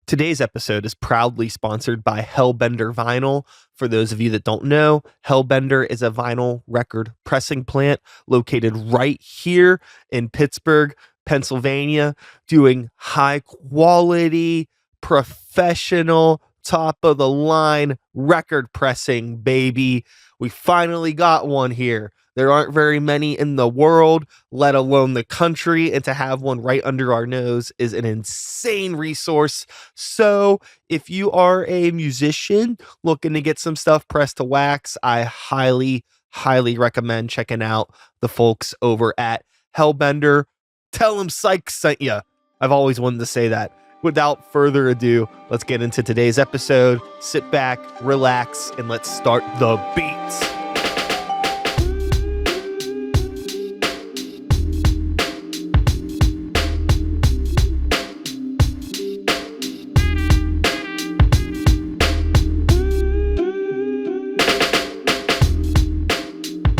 Today's episode is proudly sponsored by Hellbender Vinyl. For those of you that don't know, Hellbender is a vinyl record pressing plant located right here in Pittsburgh, Pennsylvania, doing high quality, professional, top of the line record pressing, baby. We finally got one here. There aren't very many in the world, let alone the country, and to have one right under our nose is an insane resource. So if you are a musician looking to get some stuff pressed to wax, I highly, highly recommend checking out the folks over at Hellbender. Tell them Psych sent you. I've always wanted to say that. Without further ado, let's get into today's episode. Sit back, relax, and let's start the beats.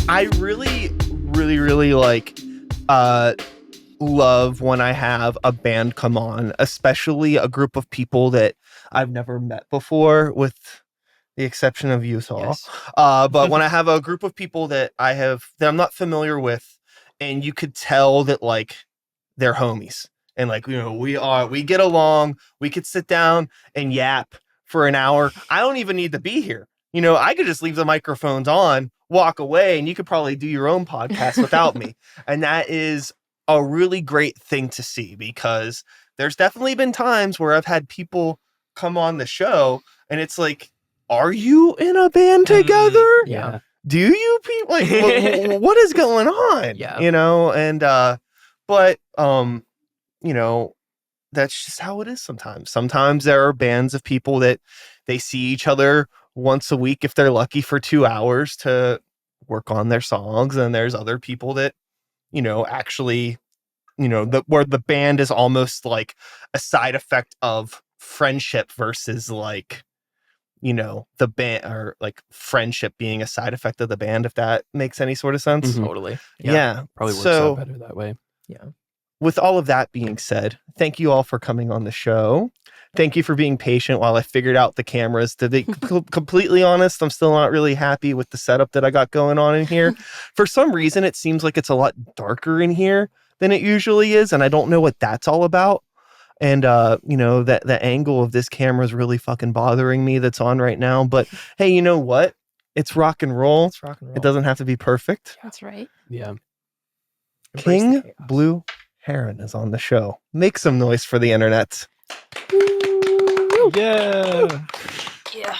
I really love when I have a band come on, especially a group of people that I've never met before, with the exception of Utah. Yes. But when I have a group of people that I'm not familiar with, and you could tell that like they're homies, and like, you know, we get along, we could sit down and yap for an hour. I don't even need to be here. You know, I could just leave the microphones on, walk away, and you could probably do your own podcast without me. And that is a really great thing to see, because there's definitely been times where I've had people come on the show and it's like, are you in a band together? Yeah. Do you people like what is going on? Yeah. You know, and but you know, that's just how it is sometimes. Sometimes there are bands of people that they see each other once a week if they're lucky for 2 hours to work on their songs, and there's other people that, you know, actually, you know, where the band is almost like a side effect of friendship versus like, you know, the band, or like friendship being a side effect of the band, if that makes any sort of sense. Mm-hmm. Totally. Yeah. Probably works out better that way. Yeah. With all of that being said, thank you all for coming on the show. Thank you for being patient while I figured out the cameras. To be completely honest, I'm still not really happy with the setup that I got going on in here. For some reason, it seems like it's a lot darker in here than it usually is, and I don't know what that's all about. And you know, that the angle of this camera is really fucking bothering me that's on right now. But hey, you know what? It's rock and roll. It's rock and roll. It doesn't have to be perfect. That's right. Yeah. Embrace the King chaos. Blue Heron is on the show. Make some noise for the internet. Yeah. Yeah.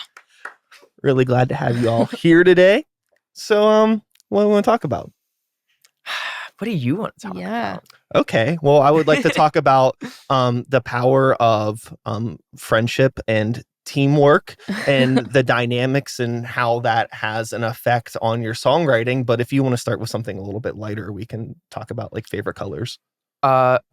Really glad to have you all here today. So, what do we want to talk about? What do you want to talk Yeah. about? Okay, well, I would like to talk about the power of friendship and teamwork and the dynamics and how that has an effect on your songwriting. But if you want to start with something a little bit lighter, we can talk about like favorite colors.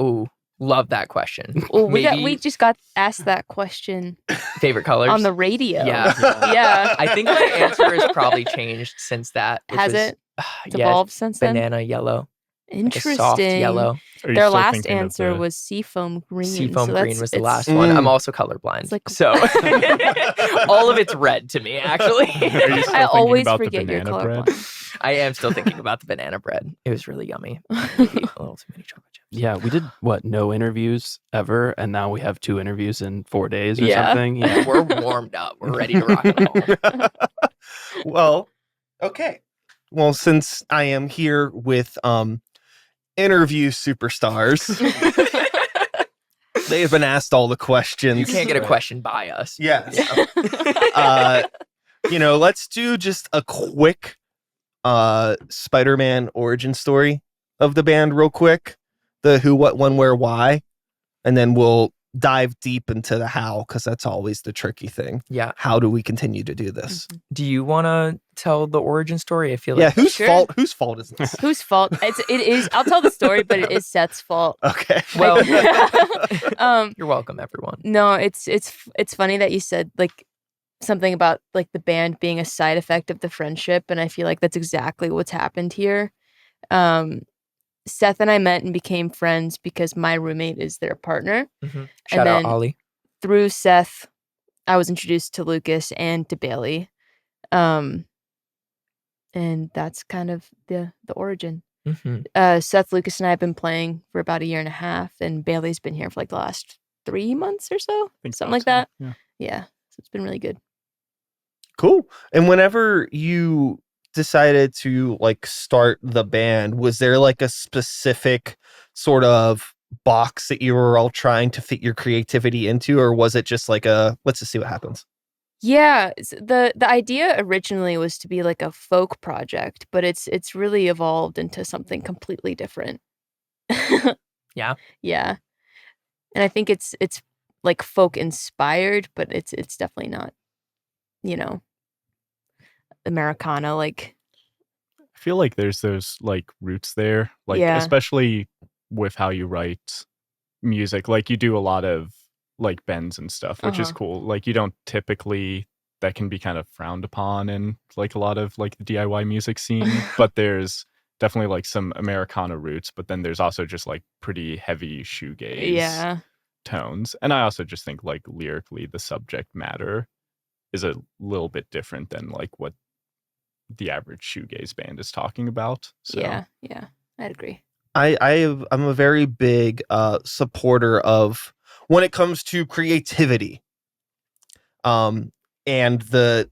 Ooh, love that question. Well, Maybe we just got asked that question favorite colors on the radio. Yeah. Yeah. I think my answer has probably changed since that. which Has was, it? It's yeah, evolved since then? banana yellow. Like a Interesting. soft yellow. Are you Their still last thinking of answer the- was seafoam green. Seafoam so green was the last Mm. one. I'm also colorblind. It's like- so all of it's red to me, actually. Are you still I thinking always about the forget you're banana bread? colorblind. I am still thinking about the banana bread. It was really yummy. I ate a little too many chocolate chips. Yeah, we did no interviews ever, and now we have 2 interviews in 4 days or Yeah. something. Yeah. We're warmed up. We're ready to rock and roll. Well, okay. Well, since I am here with interview superstars, they have been asked all the questions. You can't get a question by us. Yes. You know, let's do just a quick Spider-Man origin story of the band real quick. The who, what, when, where, why. And then we'll dive deep into the how, because that's always the tricky thing. Yeah. How do we continue to do this? Do you want to tell the origin story? I feel Yeah, like whose Sure. fault is this? Whose fault? It is. I'll tell the story, but it is Seth's fault. Okay. Well, You're welcome, everyone. No, it's funny that you said like something about like the band being a side effect of the friendship, and I feel like that's exactly what's happened here. Seth and I met and became friends because my roommate is their partner. Shout out then- Ollie. through Seth, I was introduced to Lucas and to Bailey. And that's kind of the origin. Seth, Lucas, and I have been playing for about a year and a half, and Bailey's been here for like the last 3 months or so, something like that. Yeah, so it's been really good. Cool. And whenever you decided to like start the band, was there like a specific sort of box that you were all trying to fit your creativity into, or was it just like a let's just see what happens? Yeah, the idea originally was to be like a folk project, but it's really evolved into something completely different. Yeah. Yeah. And I think it's like folk inspired, but it's definitely not, you know, Americana like. I feel like there's those like roots there, like Yeah. especially with how you write music. Like you do a lot of like bends and stuff, which is cool. Like you don't typically, that can be kind of frowned upon in like a lot of like the DIY music scene, but there's definitely like some Americana roots, but then there's also just like pretty heavy shoegaze tones. And I also just think like lyrically the subject matter is a little bit different than like what the average shoegaze band is talking about. So Yeah, I'd agree. I'm a very big supporter of when it comes to creativity, and the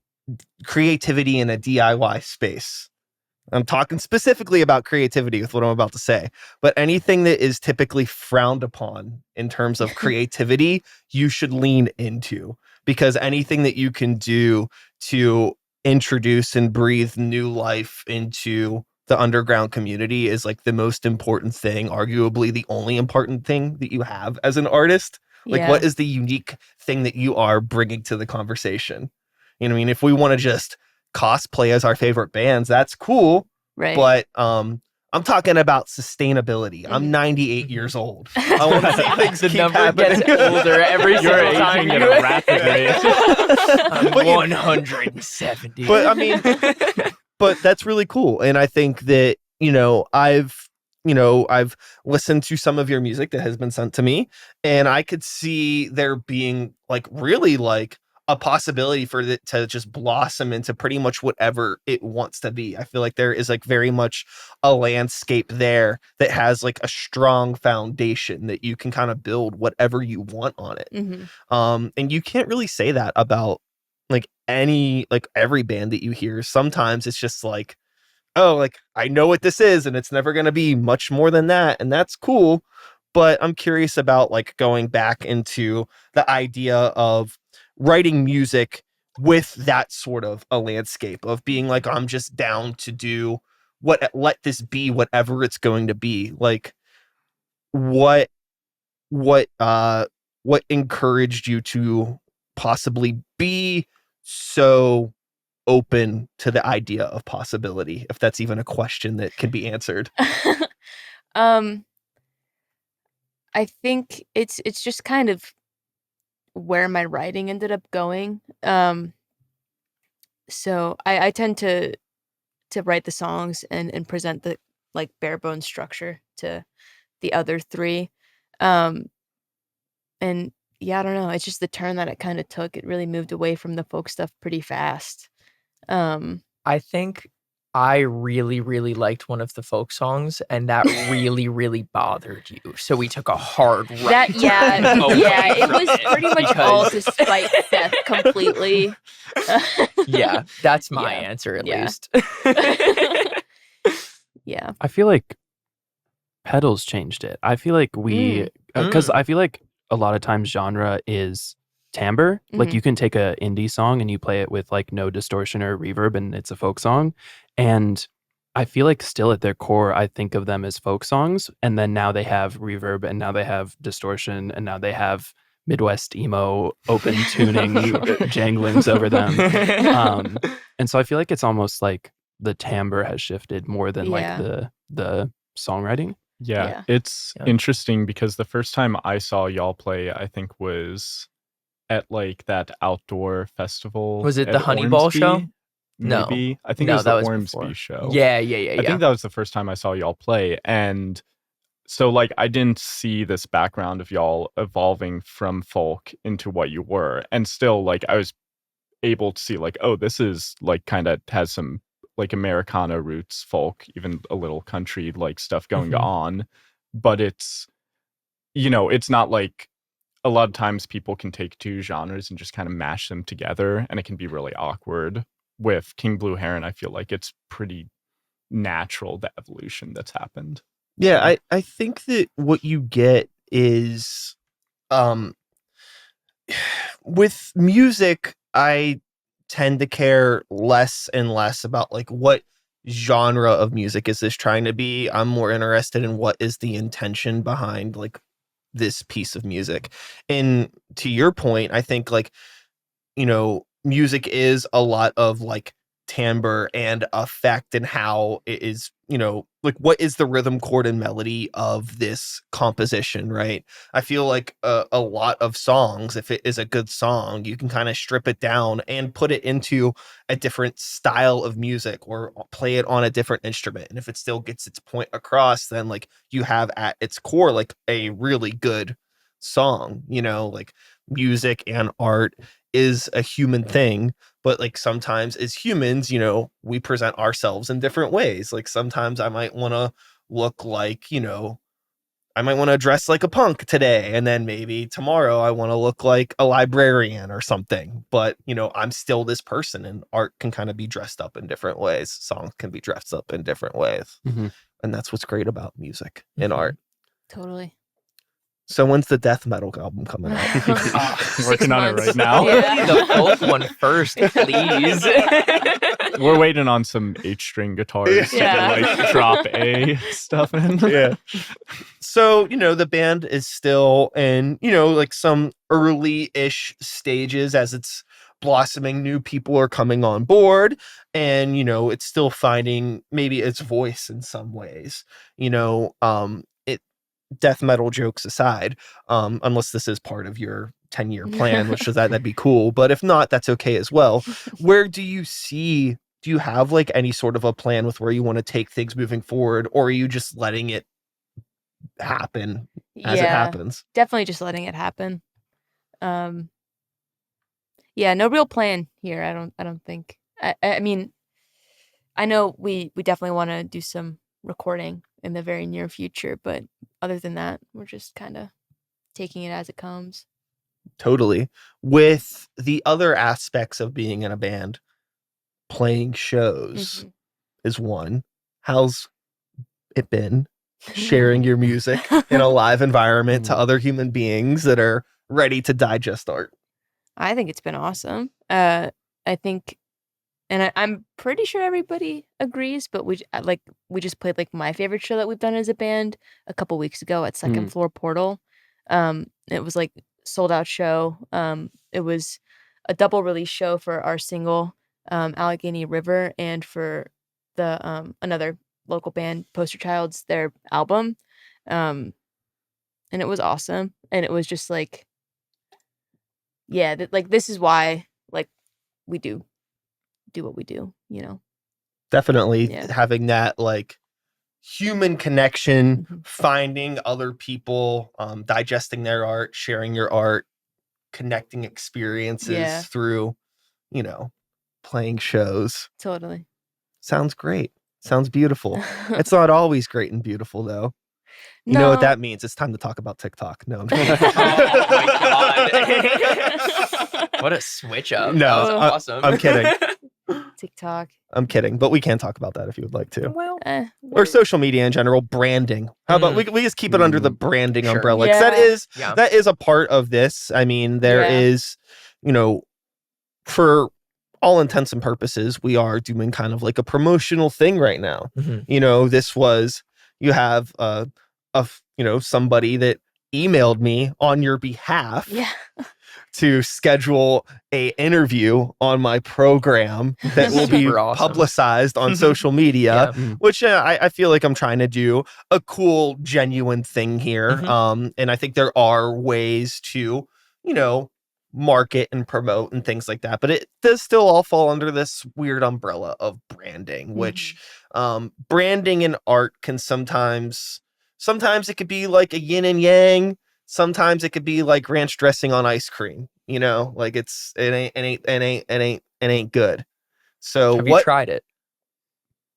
creativity in a DIY space. I'm talking specifically about creativity with what I'm about to say, but anything that is typically frowned upon in terms of creativity, you should lean into, because anything that you can do to introduce and breathe new life into the underground community is like the most important thing, arguably the only important thing that you have as an artist. Like, what is the unique thing that you are bringing to the conversation? You know what I mean? If we want to just cosplay as our favorite bands, that's cool. Right. But I'm talking about sustainability. I'm 98 years old. I want to see things The keep number happening. gets older every You're single time. aging at a rapid rate. I'm But you- 170. But I mean, but that's really cool. And I think that, I've listened to some of your music that has been sent to me, and I could see there being like really like a possibility for it to just blossom into pretty much whatever it wants to be. I feel like there is like very much a landscape there that has like a strong foundation that you can kind of build whatever you want on it. And you can't really say that about like every band that you hear. Sometimes it's just like, oh, like I know what this is and it's never going to be much more than that, and that's cool. But I'm curious about like going back into the idea of writing music with that sort of a landscape of being like, I'm just down to do let this be whatever it's going to be. Like what encouraged you to possibly be so open to the idea of possibility, if that's even a question that can be answered? I think it's just kind of where my writing ended up going. So I tend to write the songs and present the like bare bones structure to the other three. And yeah, I don't know. It's just the turn that it kind of took. It really moved away from the folk stuff pretty fast. I think I really, really liked one of the folk songs, and that really, really bothered you. So we took a hard right. It was pretty much all to spite Seth completely. Yeah, that's my Yeah. answer at Yeah. least. Yeah. I feel like Pedals changed it. I feel like because I feel like a lot of times genre is timbre. Like you can take a indie song and you play it with like no distortion or reverb and it's a folk song. And I feel like still at their core, I think of them as folk songs. And then now they have reverb and now they have distortion and now they have Midwest emo open tuning janglings over them. And so I feel like it's almost like the timbre has shifted more than like the songwriting. Yeah, it's interesting because the first time I saw y'all play, I think was at like that outdoor festival. Was it at the Honeyball show? Ormsby, Maybe. I think No, it was that the was Ormsby before. show. Yeah. I think that was the first time I saw y'all play, and so like I didn't see this background of y'all evolving from folk into what you were, and still like I was able to see like, oh, this is like kind of has some like Americana roots, folk, even a little country like stuff going on, but it's, you know, it's not like a lot of times people can take two genres and just kind of mash them together, and it can be really awkward. With King Blue Heron, I feel like it's pretty natural, the evolution that's happened. Yeah, I think that what you get is with music, I tend to care less and less about like what genre of music is this trying to be. I'm more interested in what is the intention behind like this piece of music. And to your point, I think like, you know, music is a lot of like timbre and effect and how it is, you know, like what is the rhythm, chord, and melody of this composition, right? I feel like a lot of songs, if it is a good song, you can kind of strip it down and put it into a different style of music or play it on a different instrument. And if it still gets its point across, then like you have at its core like a really good song, you know, like music and art is a human thing, but like sometimes as humans, you know, we present ourselves in different ways. Like sometimes I might want to look like, you know, I might want to dress like a punk today, and then maybe tomorrow I want to look like a librarian or something. But, you know, I'm still this person, and art can kind of be dressed up in different ways. Songs can be dressed up in different ways. And that's what's great about music and art. Totally. So when's the death metal album coming out? Working on it right now. Yeah. The folk one first, please. We're waiting on some H-string guitars to like drop A stuff in. Yeah. So, you know, the band is still in, you know, like some early-ish stages as it's blossoming. New people are coming on board, and, you know, it's still finding maybe its voice in some ways. You know, death metal jokes aside, unless this is part of your 10-year plan, which is that'd be cool. But if not, that's okay as well. Where do you have like any sort of a plan with where you want to take things moving forward, or are you just letting it happen as it happens? Definitely just letting it happen. Yeah, no real plan here. I don't think. I mean, I know we definitely want to do some recording in the very near future, but other than that, we're just kind of taking it as it comes. Totally. With the other aspects of being in a band, playing shows is one. How's it been sharing your music in a live environment to other human beings that are ready to digest art? I think it's been awesome. I think, and I'm pretty sure everybody agrees, but we just played like my favorite show that we've done as a band a couple weeks ago at Second Floor Portal. It was like sold out show. It was a double release show for our single Allegheny River, and for the another local band Poster Child's their album. And it was awesome, and it was just like, yeah, like this is why like we do what we do, you know. Definitely having that like human connection, finding other people, digesting their art, sharing your art, connecting experiences through, you know, playing shows. Totally. Sounds great. Sounds beautiful. It's not always great and beautiful though. You know what that means? It's time to talk about TikTok. No, I'm kidding. Oh my god. What a switch up. No, that was awesome. I'm kidding. TikTok. I'm kidding, but we can talk about that if you would like to. Well, or social media in general, branding. How about we just keep it under the branding umbrella? 'Cause that is a part of this. I mean, there is, you know, for all intents and purposes, we are doing kind of like a promotional thing right now. You know, this was, you have you know, somebody that emailed me on your behalf to schedule a interview on my program that will be publicized on social media, which I feel like I'm trying to do a cool, genuine thing here. And I think there are ways to, you know, market and promote and things like that, but it does still all fall under this weird umbrella of branding, which branding in art can sometimes sometimes it could be like a yin and yang. Sometimes it could be like ranch dressing on ice cream. You know, like it ain't good. So Have you tried it?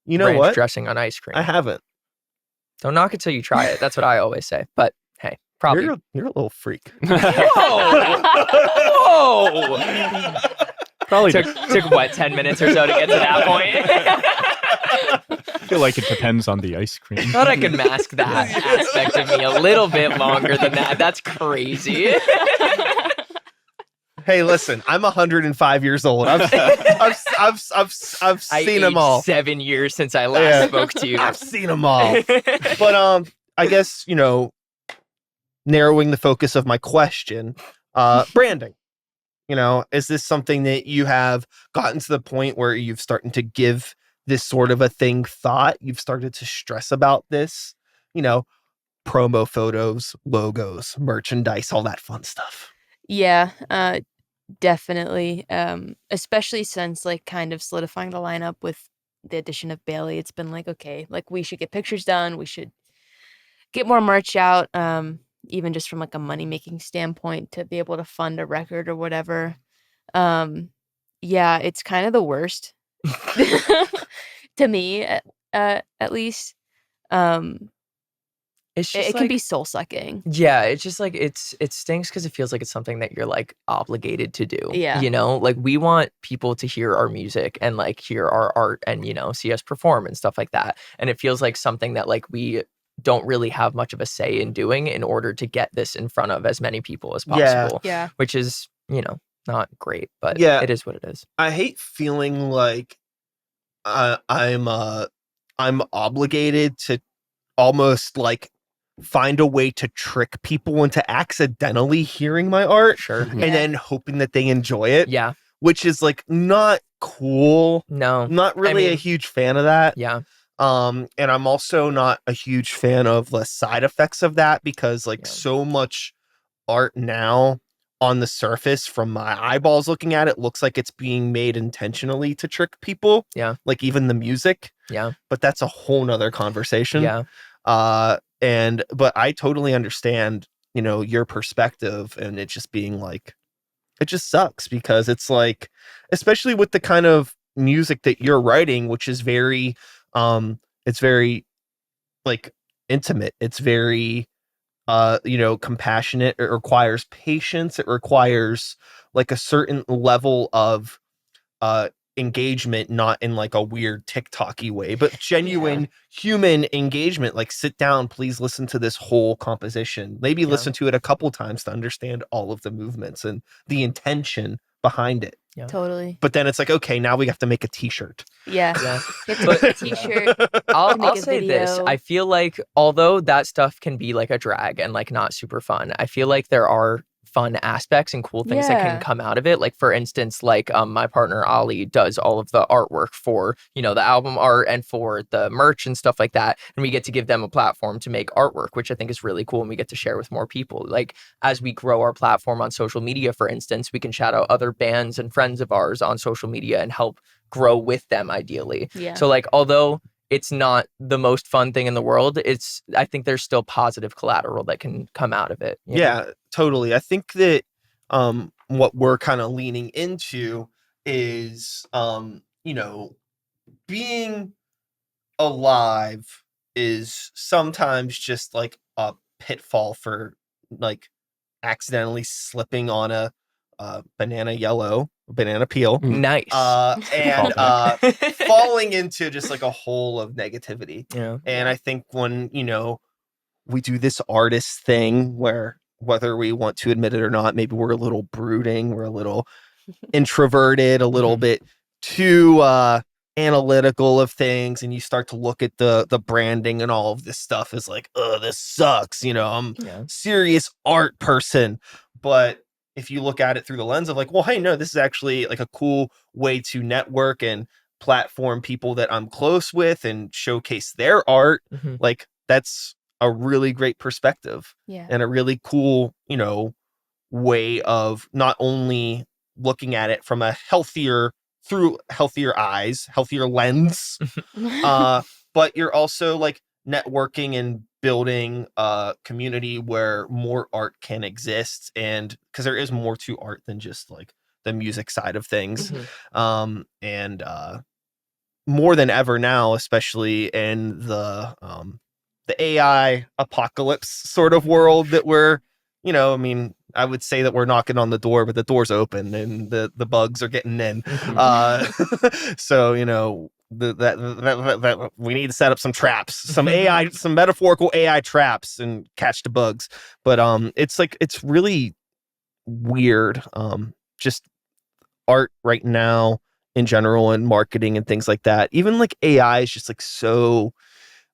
You know Ranch what? dressing on ice cream. I haven't. Don't knock it till you try it. That's what I always say. But hey, probably. You're a little freak. Whoa! Probably took what, 10 minutes or so to get to that point? I feel like it depends on the ice cream. Thought I could mask that aspect of me a little bit longer than that. That's crazy. Hey, listen, I'm 105 years old. I've seen them all. 7 years since I last spoke to you. I've seen them all. But I guess, you know, narrowing the focus of my question, branding. You know, is this something that you have gotten to the point where you've started to give this sort of a thing thought? You've started to stress about this, you know, promo photos, logos, merchandise, all that fun stuff. Yeah, definitely. Especially since like kind of solidifying the lineup with the addition of Bailey. It's been like, okay, like we should get pictures done. We should get more merch out. Even just from like a money making standpoint to be able to fund a record or whatever. Yeah, it's kind of the worst to me, at least. It's just it can be soul sucking. Yeah, it's just like it stinks because it feels like it's something that you're like obligated to do. Yeah. You know, like we want people to hear our music and like hear our art and, you know, see us perform and stuff like that. And it feels like something that like we don't really have much of a say in doing in order to get this in front of as many people as possible. Yeah. Which is, you know, not great, but Yeah. it is what it is. I hate feeling like I'm obligated to almost like find a way to trick people into accidentally hearing my art. Sure. And then hoping that they enjoy it. Yeah. Which is like not cool. No. Not really a huge fan of that. Yeah. And I'm also not a huge fan of the side effects of that because like so much art now on the surface from my eyeballs looking at it looks like it's being made intentionally to trick people. Yeah. Like even the music. Yeah. But that's a whole nother conversation. Yeah. But I totally understand, you know, your perspective and it just being like, it just sucks because it's like, especially with the kind of music that you're writing, which is very, it's very like intimate. It's very, you know, compassionate. It requires patience. It requires like a certain level of, engagement, not in like a weird TikTok-y way, but genuine human engagement. Like sit down, please listen to this whole composition. Maybe listen to it a couple times to understand all of the movements and the intention behind it. Yeah. Totally. But then it's like, okay, now we have to make a t-shirt. Yeah. Yeah. You have to make a t-shirt. I'll say this. I feel like although that stuff can be like a drag and like not super fun, I feel like there are fun aspects and cool things that can come out of it. Like for instance, like my partner Ali does all of the artwork for, you know, the album art and for the merch and stuff like that. And we get to give them a platform to make artwork, which I think is really cool. And we get to share with more people. Like as we grow our platform on social media, for instance, we can shout out other bands and friends of ours on social media and help grow with them ideally. Yeah. So like, although it's not the most fun thing in the world, I think there's still positive collateral that can come out of it. Yeah, totally. I think that what we're kind of leaning into is you know, being alive is sometimes just like a pitfall for like accidentally slipping on a banana peel. Nice. And falling into just like a hole of negativity. Yeah. And I think when, you know, we do this artist thing where whether we want to admit it or not, maybe we're a little brooding, we're a little introverted, a little bit too analytical of things, and you start to look at the branding and all of this stuff is like, oh, this sucks. You know, I'm a serious art person. But if you look at it through the lens of like, well, hey, no, this is actually like a cool way to network and platform people that I'm close with and showcase their art. Like that's a really great perspective and a really cool, you know, way of not only looking at it from a through healthier eyes, healthier lens, but you're also like networking and building a community where more art can exist, and because there is more to art than just like the music side of things. And more than ever now, especially in the AI apocalypse sort of world that we're, you know, I mean, I would say that we're knocking on the door, but the door's open and the bugs are getting in. So, you know, that we need to set up some traps, some AI, some metaphorical AI traps and catch the bugs. But it's like, it's really weird. Just art right now in general and marketing and things like that. Even like AI is just like so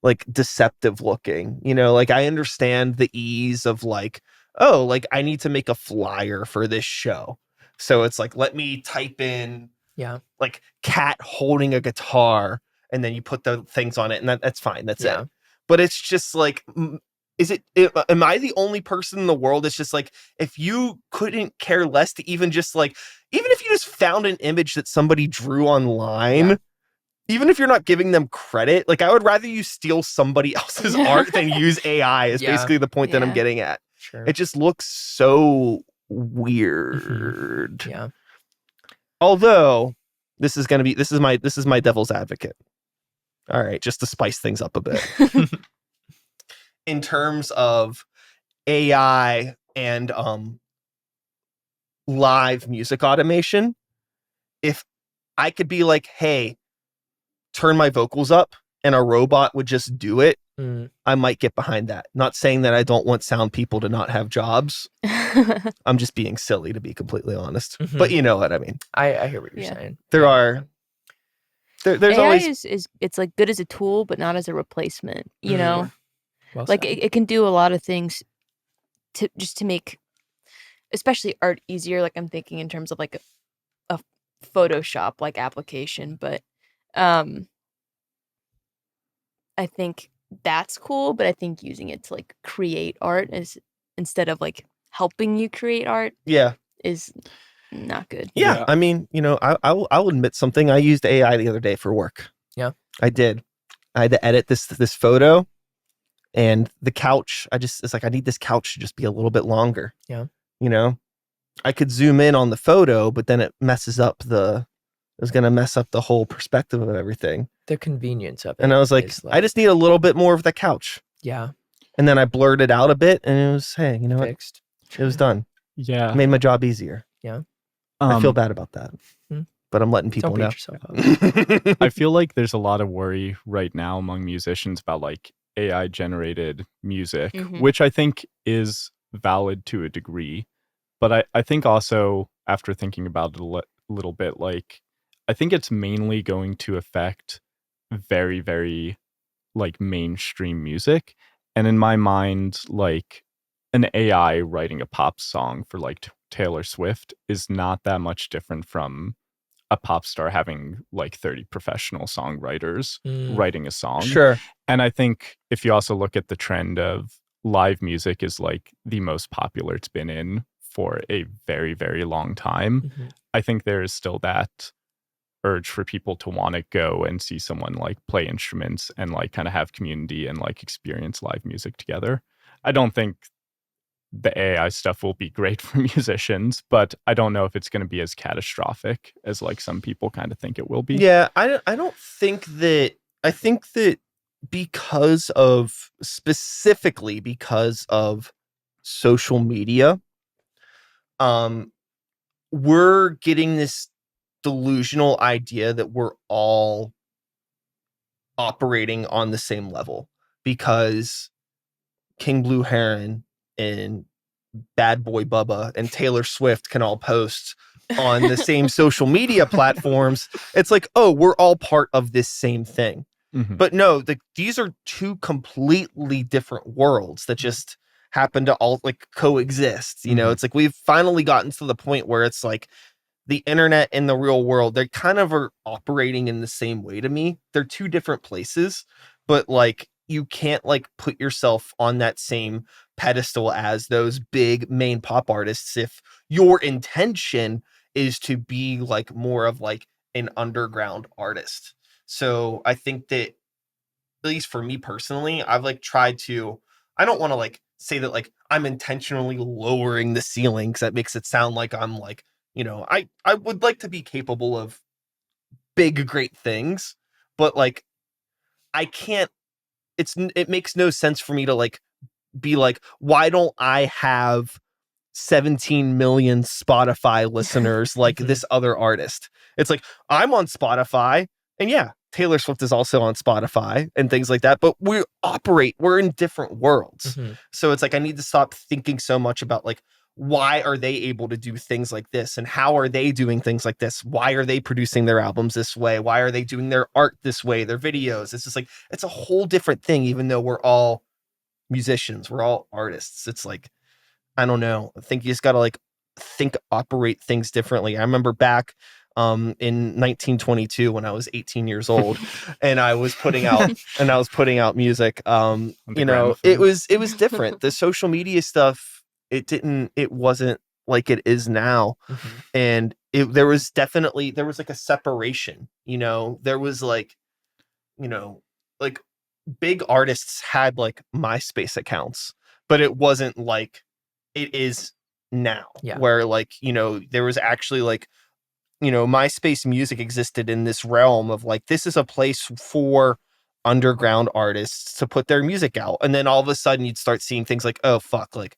like deceptive looking, you know, like I understand the ease of like, oh, like I need to make a flyer for this show. So it's like, let me type in like cat holding a guitar and then you put the things on it and that's fine. That's it. But it's just like, am I the only person in the world that's just like, if you couldn't care less to even just like, even if you just found an image that somebody drew online, even if you're not giving them credit, like I would rather you steal somebody else's art than use AI is basically the point that I'm getting at. Sure. It just looks so weird. Although this is my devil's advocate. All right, just to spice things up a bit. In terms of AI and live music automation, if I could be like, hey, turn my vocals up and a robot would just do it, I might get behind that. Not saying that I don't want sound people to not have jobs. I'm just being silly, to be completely honest. But you know what I mean. I hear what you're saying. There's AI always is it's like good as a tool, but not as a replacement. You know, well like said. it can do a lot of things to make, especially art easier. Like I'm thinking in terms of like a Photoshop like application, but I think that's cool. But I think using it to like create art is instead of like helping you create art, is not good. Yeah. I mean, you know, I'll admit something. I used AI the other day for work. Yeah, I did. I had to edit this photo, and the couch. It's like I need this couch to just be a little bit longer. Yeah, you know, I could zoom in on the photo, but then it messes up it was going to mess up the whole perspective of everything. The convenience of it. And I was like, I just need a little bit more of the couch. Yeah. And then I blurred it out a bit, and it was, hey, you know Fixed. what? It was done. Yeah. Made my job easier. Yeah. I feel bad about that. But I'm letting people know. I feel like there's a lot of worry right now among musicians about like AI generated music, which I think is valid to a degree. But I think also, after thinking about it a little bit, like, I think it's mainly going to affect very, very, like, mainstream music. And in my mind, like, an AI writing a pop song for, like, Taylor Swift is not that much different from a pop star having, like, 30 professional songwriters writing a song. Sure. And I think if you also look at the trend of live music is, like, the most popular it's been in for a very, very long time. I think there is still that urge for people to want to go and see someone like play instruments and like kind of have community and like experience live music together. I don't think the AI stuff will be great for musicians, but I don't know if it's going to be as catastrophic as like some people kind of think it will be. Yeah, I don't think that. I think that specifically because of social media, we're getting this delusional idea that we're all operating on the same level because King Blue Heron and Bad Boy Bubba and Taylor Swift can all post on the same social media platforms. It's like, oh, we're all part of this same thing. But no, these are two completely different worlds that just happen to all like coexist. You know, it's like we've finally gotten to the point where it's like the internet and the real world, they kind of are operating in the same way to me. They're two different places, but like you can't like put yourself on that same pedestal as those big main pop artists if your intention is to be like more of like an underground artist. So I think that least for me personally, I've like tried to, I don't want to like say that like I'm intentionally lowering the ceiling because that makes it sound like I'm like, I would like to be capable of big, great things, but like I can't, it makes no sense for me to like be like, why don't I have 17 million Spotify listeners like this other artist? It's like, I'm on Spotify, and yeah, Taylor Swift is also on Spotify and things like that, but we're in different worlds. So it's like, I need to stop thinking so much about like, why are they able to do things like this? And how are they doing things like this? Why are they producing their albums this way? Why are they doing their art this way? Their videos? It's just like, it's a whole different thing, even though we're all musicians, we're all artists. It's like, I don't know. I think you just got to like operate things differently. I remember back in 1922 when I was 18 years old and I was putting out music. It was different. The social media stuff, it wasn't like it is now. And there was like a separation, there was like, like big artists had like MySpace accounts, but it wasn't like it is now, where like, there was actually like, MySpace music existed in this realm of like, this is a place for underground artists to put their music out. And then all of a sudden you'd start seeing things like, oh fuck, like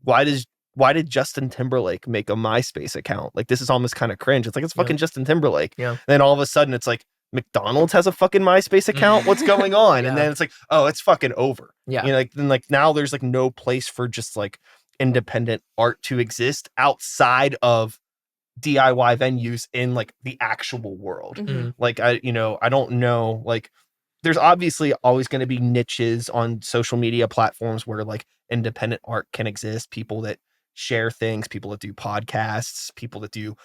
why did Justin Timberlake make a MySpace account? Like, this is almost kind of cringe. It's like, it's fucking Justin Timberlake. Yeah. And then all of a sudden it's like, McDonald's has a fucking MySpace account. What's going on? And then it's like, oh, it's fucking over. Yeah. Like then like now there's like no place for just like independent art to exist outside of DIY venues in like the actual world. Like I don't know, like there's obviously always going to be niches on social media platforms where like independent art can exist. People that share things, people that do podcasts, people that do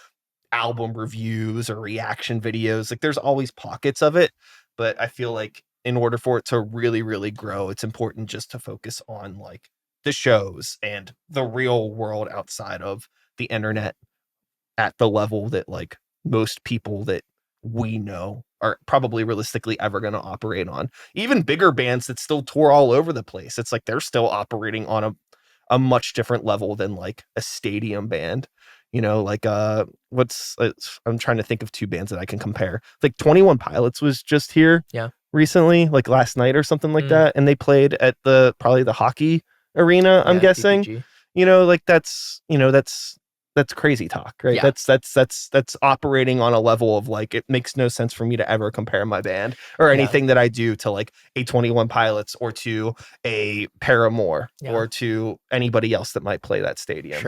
album reviews or reaction videos. Like there's always pockets of it, but I feel like in order for it to really, really grow, it's important just to focus on like the shows and the real world outside of the internet at the level that like most people that we know are probably realistically ever going to operate on. Even bigger bands that still tour all over the place, it's like they're still operating on a much different level than like a stadium band. Like I'm trying to think of two bands that I can compare. Like 21 Pilots was just here recently, like last night or something like that, and they played at probably the hockey arena, I'm guessing. PPG. Like that's crazy talk, right? Yeah. That's operating on a level of like, it makes no sense for me to ever compare my band or anything that I do to like a 21 Pilots or to a Paramore or to anybody else that might play that stadium,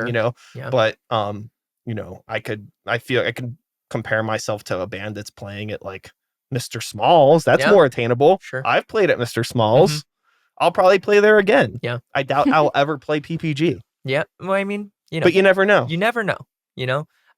but I feel I can compare myself to a band that's playing at like Mr. Smalls. That's more attainable. Sure. I've played at Mr. Smalls. I'll probably play there again. Yeah. I doubt I'll ever play PPG. Yeah. Well, I mean, but you never know. You never know.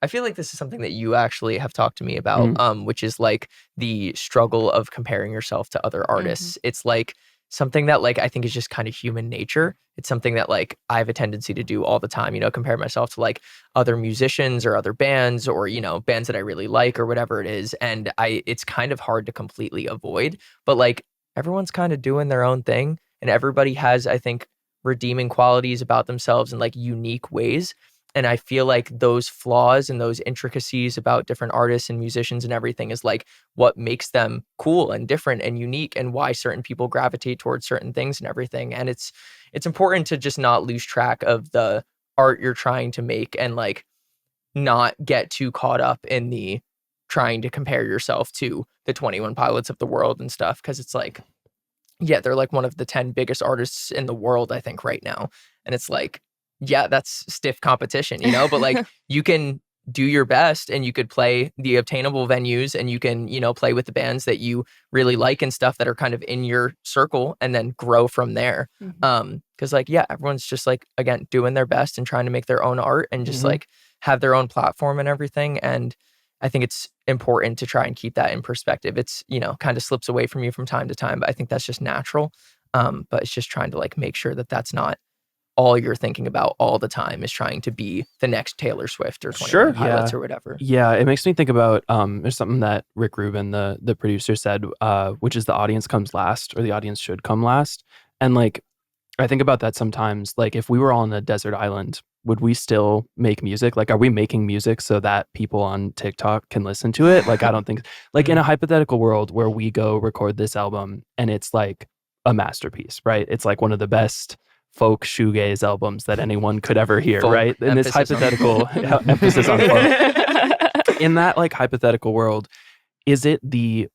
I feel like this is something that you actually have talked to me about, which is like the struggle of comparing yourself to other artists. It's like something that like I think is just kind of human nature. It's something that like I have a tendency to do all the time, compare myself to like other musicians or other bands or, bands that I really like or whatever it is. And it's kind of hard to completely avoid, but like everyone's kind of doing their own thing and everybody has, I think, redeeming qualities about themselves in like unique ways. And I feel like those flaws and those intricacies about different artists and musicians and everything is like what makes them cool and different and unique and why certain people gravitate towards certain things and everything. And it's important to just not lose track of the art you're trying to make and like not get too caught up in the trying to compare yourself to the 21 Pilots of the world and stuff. Cause it's like, yeah, they're like one of the 10 biggest artists in the world, I think, right now. And it's like, yeah, that's stiff competition, but like you can do your best and you could play the obtainable venues and you can, play with the bands that you really like and stuff that are kind of in your circle and then grow from there. Cause like, yeah, everyone's just like, again, doing their best and trying to make their own art and just like have their own platform and everything. And I think it's important to try and keep that in perspective. It's, kind of slips away from you from time to time, but I think that's just natural. But it's just trying to like make sure that that's not all you're thinking about all the time is trying to be the next Taylor Swift or 21 Pilots or whatever. Yeah, it makes me think about there's something that Rick Rubin, the producer, said, which is the audience comes last, or the audience should come last. And like I think about that sometimes. Like if we were all on a desert island, would we still make music? Like, are we making music so that people on TikTok can listen to it? Like, I don't think, like in a hypothetical world where we go record this album and it's like a masterpiece, right? It's like one of the best folk shoegaze albums that anyone could ever hear, Folk, right? In this hypothetical emphasis on folk. In that like hypothetical world, is it the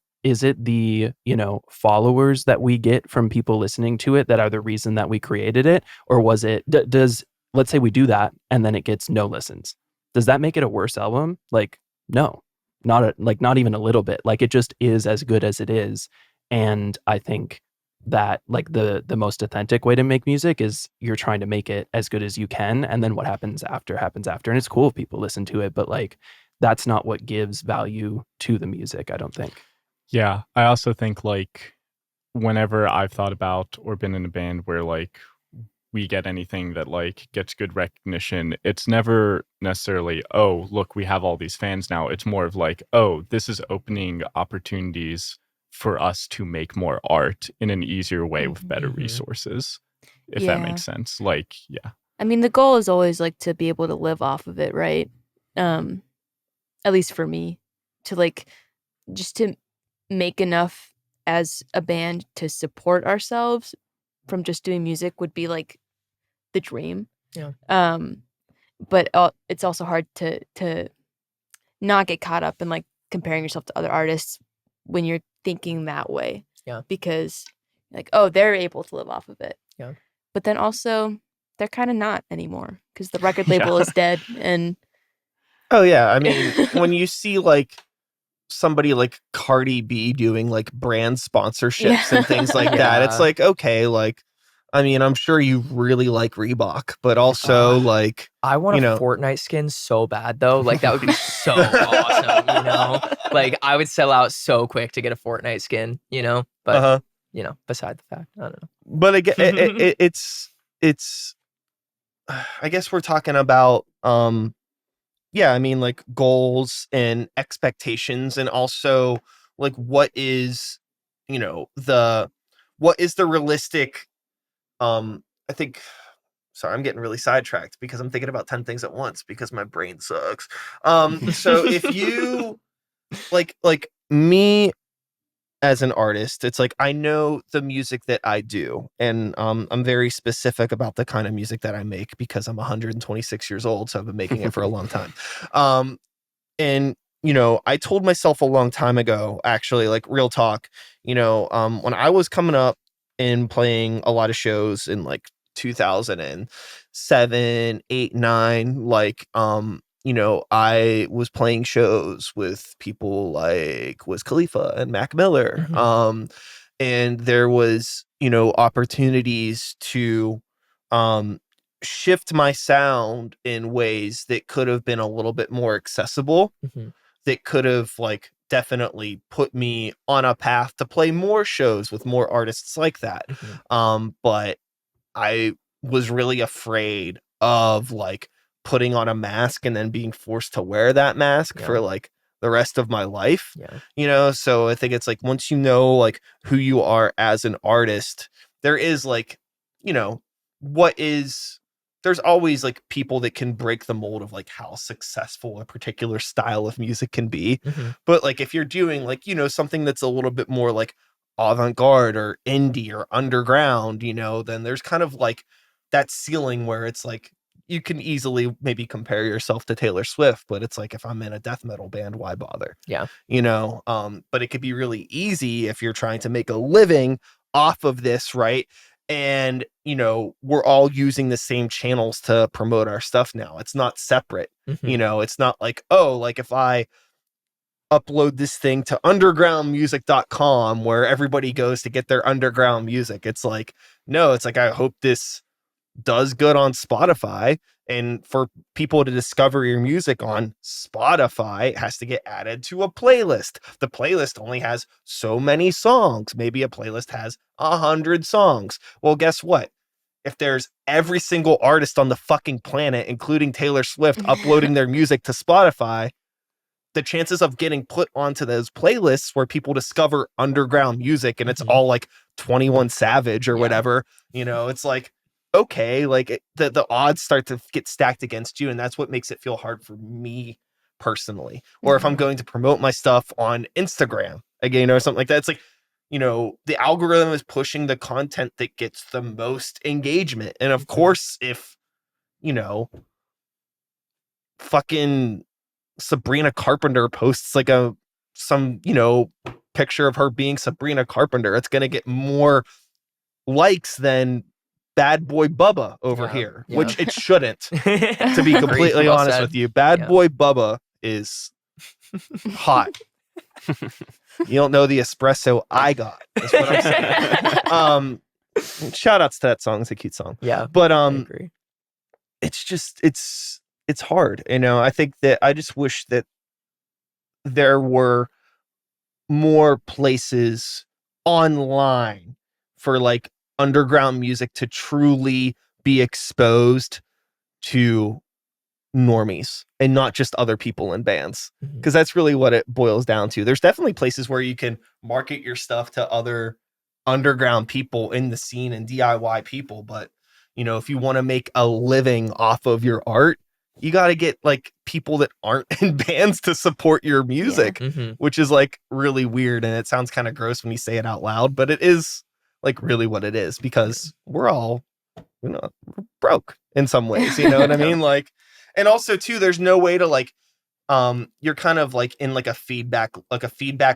followers that we get from people listening to it that are the reason that we created it? Or was it, does, let's say we do that and then it gets no listens, does that make it a worse album? Like, no, not even a little bit. Like it just is as good as it is. And I think that like the most authentic way to make music is you're trying to make it as good as you can, and then what happens after. And it's cool if people listen to it, but like that's not what gives value to the music, I don't think. Yeah, I also think like whenever I've thought about or been in a band where like we get anything that like gets good recognition, it's never necessarily, oh, look, we have all these fans now. It's more of like, oh, this is opening opportunities for us to make more art in an easier way with better resources, if that makes sense. Like, yeah. I mean, the goal is always like to be able to live off of it, right? At least for me, to like just to make enough as a band to support ourselves from just doing music would be like the dream. Yeah. But it's also hard to not get caught up in like comparing yourself to other artists when you're thinking that way. Yeah. Because like, oh, they're able to live off of it. Yeah. But then also they're kind of not anymore because the record label is dead. And oh yeah, I mean, when you see like somebody like Cardi B doing like brand sponsorships and things like that, it's like, okay, like, I mean, I'm sure you really like Reebok, but also like, I want a Fortnite skin so bad though. Like that would be so awesome, Like I would sell out so quick to get a Fortnite skin, But beside the fact, I don't know. But again, it's I guess we're talking about yeah, I mean like goals and expectations, and also like what is the realistic I think, sorry, I'm getting really sidetracked because I'm thinking about 10 things at once because my brain sucks. So if you like me as an artist, it's like I know the music that I do, and I'm very specific about the kind of music that I make because I'm 126 years old, so I've been making it for a long time. And I told myself a long time ago, actually, like real talk, when I was coming up and playing a lot of shows in like 2007, 8, 9, like I was playing shows with people like Wiz Khalifa and Mac Miller. And there was, opportunities to shift my sound in ways that could have been a little bit more accessible, that could have like definitely put me on a path to play more shows with more artists like that. But I was really afraid of like putting on a mask and then being forced to wear that mask for like the rest of my life. So I think it's like once you know like who you are as an artist, there is like there's always like people that can break the mold of like how successful a particular style of music can be. But like if you're doing like something that's a little bit more like avant-garde or indie or underground, then there's kind of like that ceiling where it's like you can easily maybe compare yourself to Taylor Swift, but it's like if I'm in a death metal band, why bother? But it could be really easy if you're trying to make a living off of this, right? And we're all using the same channels to promote our stuff now. It's not separate. It's not like, oh, like if I upload this thing to undergroundmusic.com where everybody goes to get their underground music. It's like, no, it's like, I hope this does good on Spotify, and for people to discover your music on Spotify, it has to get added to a playlist. The playlist only has so many songs. Maybe a playlist has 100 songs. Well, guess what? if there's every single artist on the fucking planet, including Taylor Swift, uploading their music to Spotify, the chances of getting put onto those playlists where people discover underground music and it's all like 21 Savage or whatever, you know, it's like, okay, like the odds start to get stacked against you. And that's what makes it feel hard for me personally. Or if I'm going to promote my stuff on Instagram again, or something like that, it's like, you know, the algorithm is pushing the content that gets the most engagement. And of course, if, you know, fucking Sabrina Carpenter posts like some, you know, picture of her being Sabrina Carpenter, it's going to get more likes than Bad Boy Bubba over here, which it shouldn't, to be completely honest with you. Bad Boy Bubba is hot. You don't know the espresso I got. That's what I'm saying. Shout outs to that song. It's a cute song. Yeah. But I agree. It's just it's hard. You know, I think that I just wish that there were more places online for like underground music to truly be exposed to normies and not just other people in bands, because that's really what it boils down to. There's definitely places where you can market your stuff to other underground people in the scene and DIY people, but you know, if you want to make a living off of your art, you got to get like people that aren't in bands to support your music, which is like really weird. And it sounds kind of gross when you say it out loud, but it is like really what it is, because we're all, you know, broke in some ways, you know what I mean? Like, and also too, there's no way to like, you're kind of like in like a feedback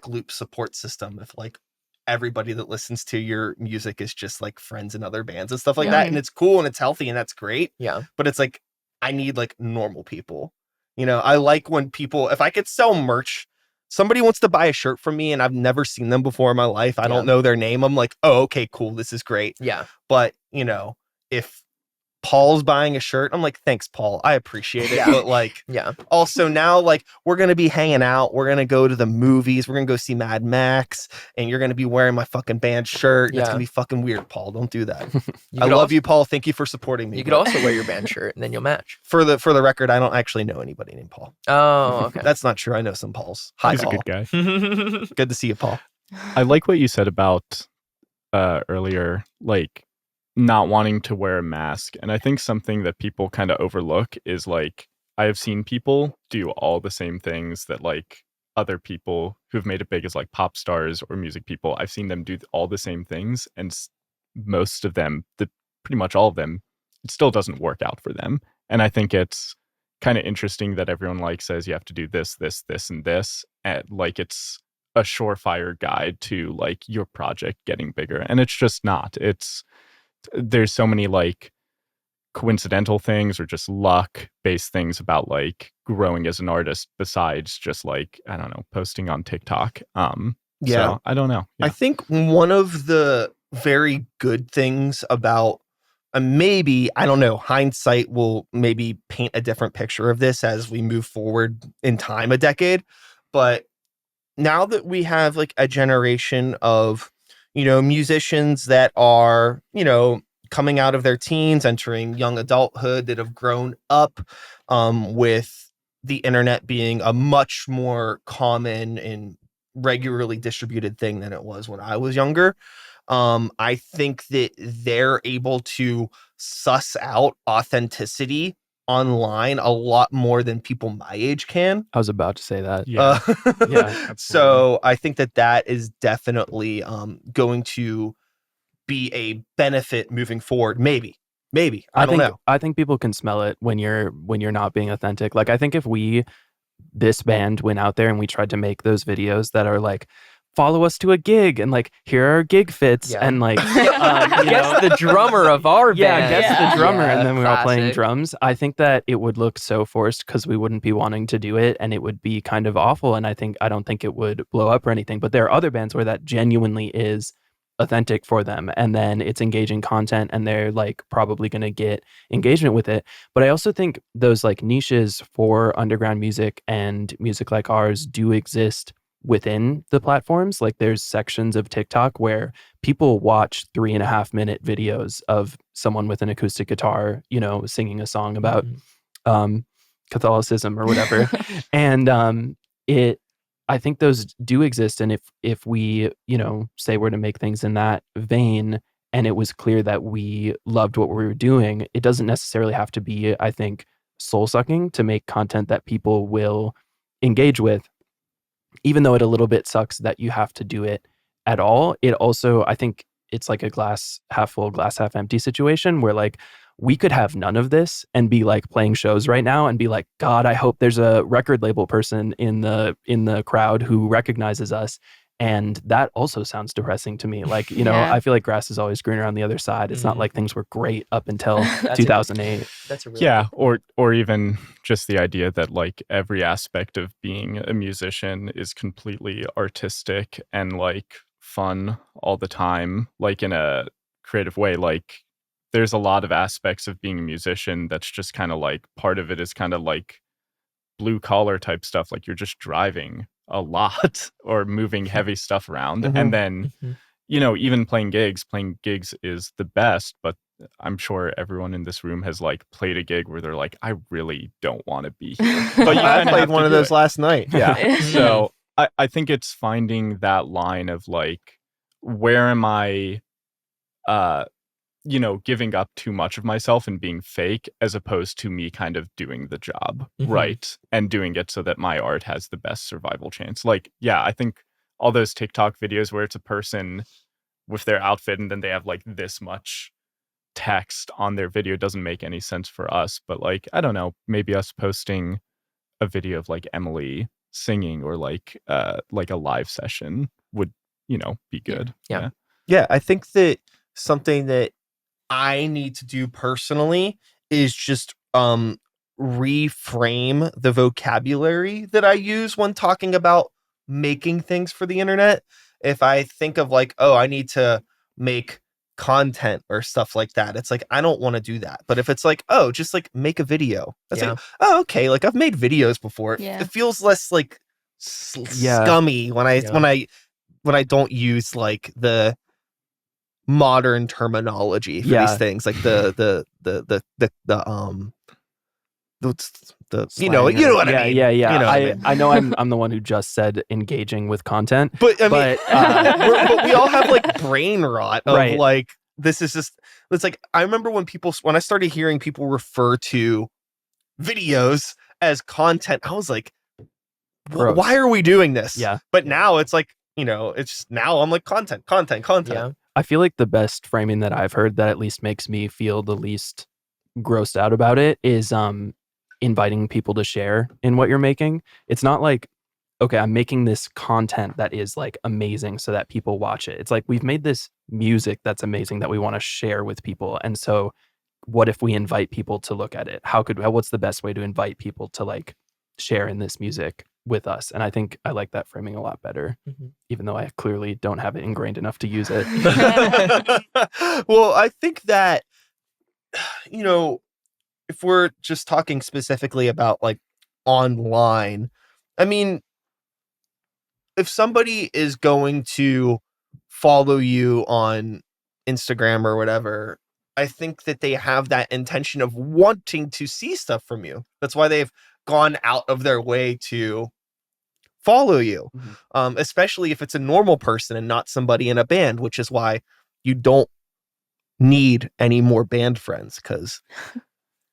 loop support system. If like everybody that listens to your music is just like friends in other bands and stuff like that. And it's cool and it's healthy and that's great. Yeah. But it's like, I need like normal people. You know, I like when people, if I could sell merch, somebody wants to buy a shirt from me and I've never seen them before in my life. I don't know their name. I'm like, oh, okay, cool. This is great. Yeah. But you know, if Paul's buying a shirt, I'm like, thanks, Paul. I appreciate it. But like, also now, like, we're going to be hanging out. We're going to go to the movies. We're going to go see Mad Max. And you're going to be wearing my fucking band shirt. And it's going to be fucking weird, Paul. Don't do that. I love you, Paul. Thank you for supporting me. You could also wear your band shirt and then you'll match. For the record, I don't actually know anybody named Paul. Oh, okay. That's not true. I know some Pauls. Hi, He's Paul. a good guy. Good to see you, Paul. I like what you said about earlier, like, not wanting to wear a mask. And I think something that people kind of overlook is like, I have seen people do all the same things that like other people who've made it big as like pop stars or music people. I've seen them do all the same things, and most of them, pretty much all of them, it still doesn't work out for them. And I think it's kind of interesting that everyone like says you have to do this, this, this, and this, and like it's a surefire guide to like your project getting bigger. And it's just not. There's so many like coincidental things or just luck based things about like growing as an artist besides just like, I don't know, posting on TikTok. So I don't know. I think one of the very good things about maybe, I don't know, hindsight will maybe paint a different picture of this as we move forward in time, a decade. But now that we have like a generation of, you know, musicians that are, you know, coming out of their teens, entering young adulthood, that have grown up with the internet being a much more common and regularly distributed thing than it was when I was younger. I think that they're able to suss out authenticity online a lot more than people my age can. I was about to say that. So I think that is definitely going to be a benefit moving forward. Maybe I don't know. I think people can smell it when you're not being authentic. Like, I think if this band went out there and we tried to make those videos that are like, follow us to a gig and like, here are gig fits and like guess the drummer of our band. Guess the drummer, and then we were all playing drums. I think that it would look so forced because we wouldn't be wanting to do it, and it would be kind of awful. And I don't think it would blow up or anything. But there are other bands where that genuinely is authentic for them, and then it's engaging content, and they're like probably going to get engagement with it. But I also think those like niches for underground music and music like ours do exist within the platforms. Like there's sections of TikTok where people watch 3.5-minute videos of someone with an acoustic guitar, you know, singing a song about Catholicism or whatever. And I think those do exist. And if we, you know, say we're to make things in that vein, and it was clear that we loved what we were doing, it doesn't necessarily have to be, I think, soul-sucking to make content that people will engage with. Even though it a little bit sucks that you have to do it at all, it also, I think it's like a glass half full, glass half empty situation where like we could have none of this and be like playing shows right now and be like, God, I hope there's a record label person in the crowd who recognizes us. And that also sounds depressing to me. Like, you know, I feel like grass is always greener on the other side. It's not like things were great up until 2008. That's a really or even just the idea that like every aspect of being a musician is completely artistic and like fun all the time, like in a creative way. Like there's a lot of aspects of being a musician that's just kind of like part of it is kind of like blue collar type stuff. Like you're just driving a lot or moving heavy stuff around. And then, you know, even playing gigs is the best, but I'm sure everyone in this room has like played a gig where they're like, I really don't want to be here. But I played one of those last night. Yeah. So I think it's finding that line of like, where am I, you know, giving up too much of myself and being fake as opposed to me kind of doing the job right and doing it so that my art has the best survival chance. Like, yeah, I think all those TikTok videos where it's a person with their outfit and then they have like this much text on their video doesn't make any sense for us. But like, I don't know, maybe us posting a video of like Emily singing or like a live session would, you know, be good. Yeah, I think that something that I need to do personally is just reframe the vocabulary that I use when talking about making things for the internet. If I think of like, oh, I need to make content or stuff like that, it's like I don't want to do that. But if it's like, oh, just like make a video, that's like, oh, okay, like I've made videos before. It feels less like scummy when I don't use like the modern terminology for these things, like the you know what I mean. Yeah. You know I know I'm the one who just said engaging with content, but I mean, but we all have like brain rot of like this is just. It's like I remember when I started hearing people refer to videos as content, I was like, why are we doing this? Yeah. But now it's like, you know, it's just, now I'm like content. Yeah. I feel like the best framing that I've heard that at least makes me feel the least grossed out about it is inviting people to share in what you're making. It's not like, okay, I'm making this content that is like amazing so that people watch it. It's like we've made this music that's amazing that we want to share with people. And so what if we invite people to look at it? What's the best way to invite people to like share in this music with us? And I think I like that framing a lot better, even though I clearly don't have it ingrained enough to use it. Well, I think that, you know, if we're just talking specifically about like online, I mean, if somebody is going to follow you on Instagram or whatever, I think that they have that intention of wanting to see stuff from you. That's why they've gone out of their way to follow you, especially if it's a normal person and not somebody in a band, which is why you don't need any more band friends, because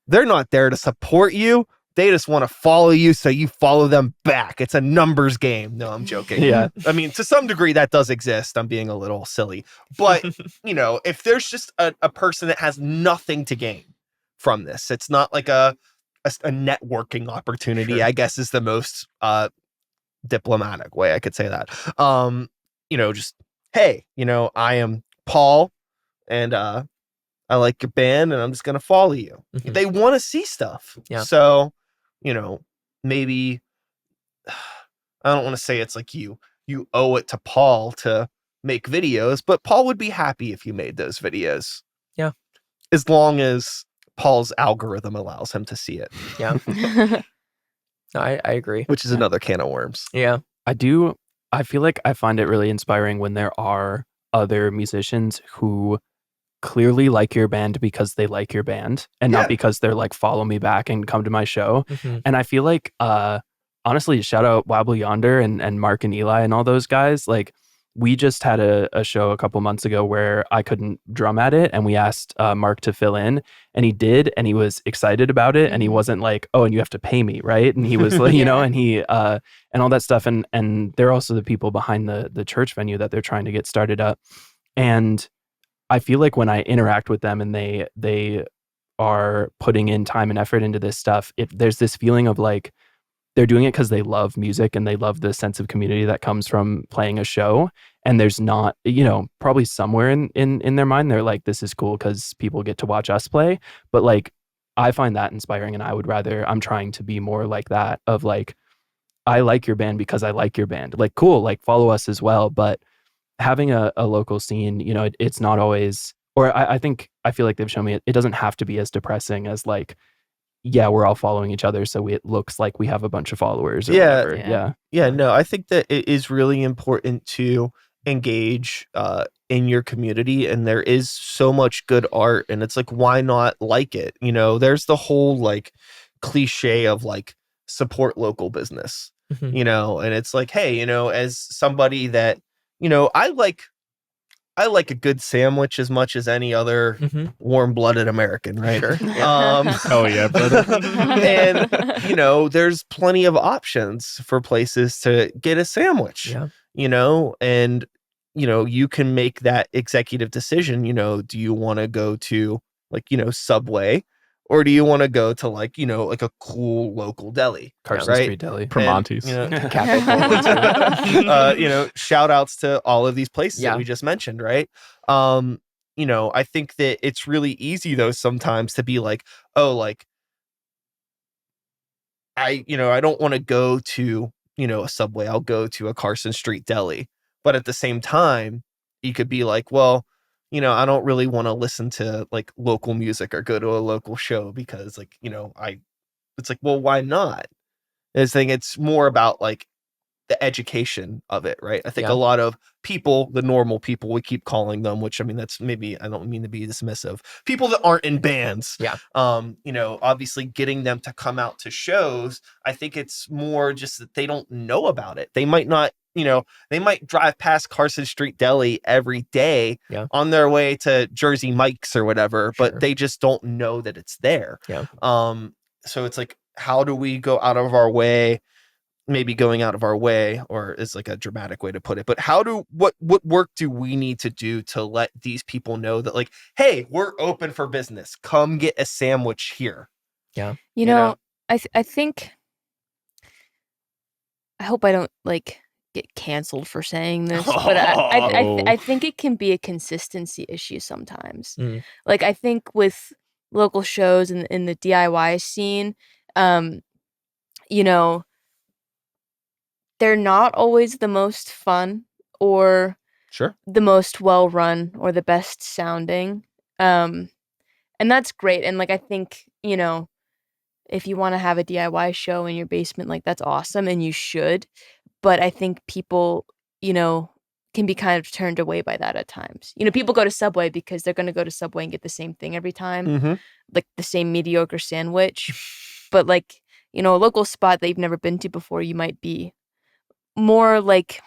they're not there to support you. They just want to follow you so you follow them back. It's a numbers game. No, I'm joking. Yeah. I mean, to some degree that does exist. I'm being a little silly. But, you know, if there's just a person that has nothing to gain from this, it's not like a networking opportunity, I guess is the most diplomatic way I could say that. You know, just, hey, you know, I am Paul and I like your band and I'm just going to follow you. They want to see stuff. Yeah. So, you know, maybe I don't want to say it's like you owe it to Paul to make videos, but Paul would be happy if you made those videos. Yeah. As long as Paul's algorithm allows him to see it. Yeah. No, I agree. Which is another can of worms. Yeah. I do I feel like I find it really inspiring when there are other musicians who clearly like your band because they like your band and not because they're like, follow me back and come to my show. And I feel like, honestly, shout out Wabble Yonder and Mark and Eli and all those guys. Like, we just had a show a couple months ago where I couldn't drum at it, and we asked Mark to fill in, and he did, and he was excited about it, and he wasn't like, oh, and you have to pay me, right? And he was like, you know, and he and all that stuff, and they're also the people behind the church venue that they're trying to get started up. And I feel like when I interact with them and they are putting in time and effort into this stuff, there's this feeling of like they're doing it because they love music and they love the sense of community that comes from playing a show. And there's not, you know, probably somewhere in their mind, they're like, this is cool because people get to watch us play. But like, I find that inspiring, and I'm trying to be more like that of like, I like your band because I like your band. Like, cool, like follow us as well. But having a local scene, you know, it's not always, or I feel like they've shown me it doesn't have to be as depressing as like, yeah, we're all following each other, so it looks like we have a bunch of followers or whatever. No, I think that it is really important to engage in your community, and there is so much good art, and it's like, why not like it? You know, there's the whole like cliche of like support local business, you know, and it's like, hey, you know, as somebody that, you know, I like a good sandwich as much as any other warm-blooded American, right? Sure. Oh yeah, brother. And you know, there's plenty of options for places to get a sandwich. You know, and you know, you can make that executive decision. You know, do you want to go to like, you know, Subway, or do you want to go to like, you know, like a cool local deli, Carson Street Deli, Primanti's, you know, Cafe you know, shout outs to all of these places that we just mentioned, right? You know, I think that it's really easy though sometimes to be like, oh, like I don't want to go to, you know, a Subway. I'll go to a Carson Street Deli. But at the same time, you could be like, well, you know, I don't really want to listen to like local music or go to a local show because like, you know, it's like, well, why not? It's more about like the education of it, right? I think a lot of people, the normal people, we keep calling them, which I mean, that's maybe, I don't mean to be dismissive, people that aren't in bands. You know, obviously getting them to come out to shows, I think it's more just that they don't know about it. They might not, you know, they might drive past Carson Street Deli every day on their way to Jersey Mike's or whatever, but they just don't know that it's there. So it's like, how do we go out of our way? Maybe going out of our way, or is like a dramatic way to put it, but what work do we need to do to let these people know that like, hey, we're open for business, come get a sandwich here? You know? I think, I hope I don't like get canceled for saying this, but I think it can be a consistency issue sometimes. Like, I think with local shows in the DIY scene, you know, they're not always the most fun or the most well run or the best sounding. And that's great. And like, I think, you know, if you want to have a DIY show in your basement, like that's awesome and you should. But I think people, you know, can be kind of turned away by that at times. You know, people go to Subway because they're going to go to Subway and get the same thing every time, like the same mediocre sandwich. But like, you know, a local spot that you've never been to before, you might be more like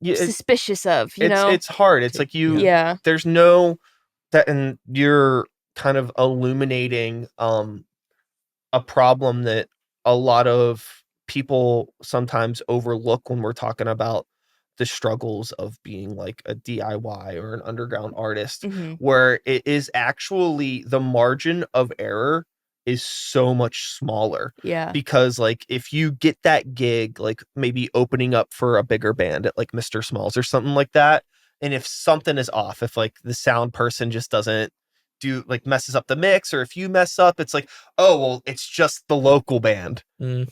suspicious of, you know? It's hard. It's like there's no that, and you're kind of illuminating a problem that a lot of people sometimes overlook when we're talking about the struggles of being like a DIY or an underground artist, where it is actually the margin of error is so much smaller. Because like if you get that gig, like maybe opening up for a bigger band at like Mr. Smalls or something like that, and if something is off, if like the sound person just doesn't do like messes up the mix, or if you mess up, it's like, oh well, it's just the local band,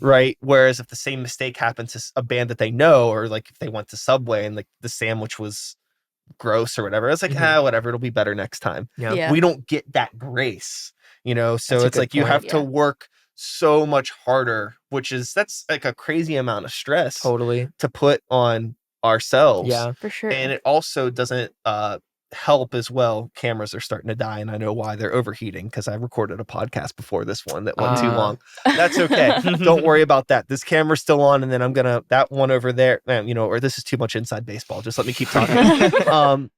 right? Whereas if the same mistake happens to a band that they know, or like if they went to Subway and like the sandwich was gross or whatever, it's like, whatever, it'll be better next time. We don't get that grace, you know. So it's like you have to work so much harder, that's like a crazy amount of stress Totally. to put on ourselves. Yeah, for sure. And it also doesn't help as well. Cameras are starting to die, and I know why. They're overheating because I recorded a podcast before this one that went too long. That's okay. Don't worry about that. This camera's still on, and then I'm gonna that one over there, or this is too much inside baseball. Just let me keep talking.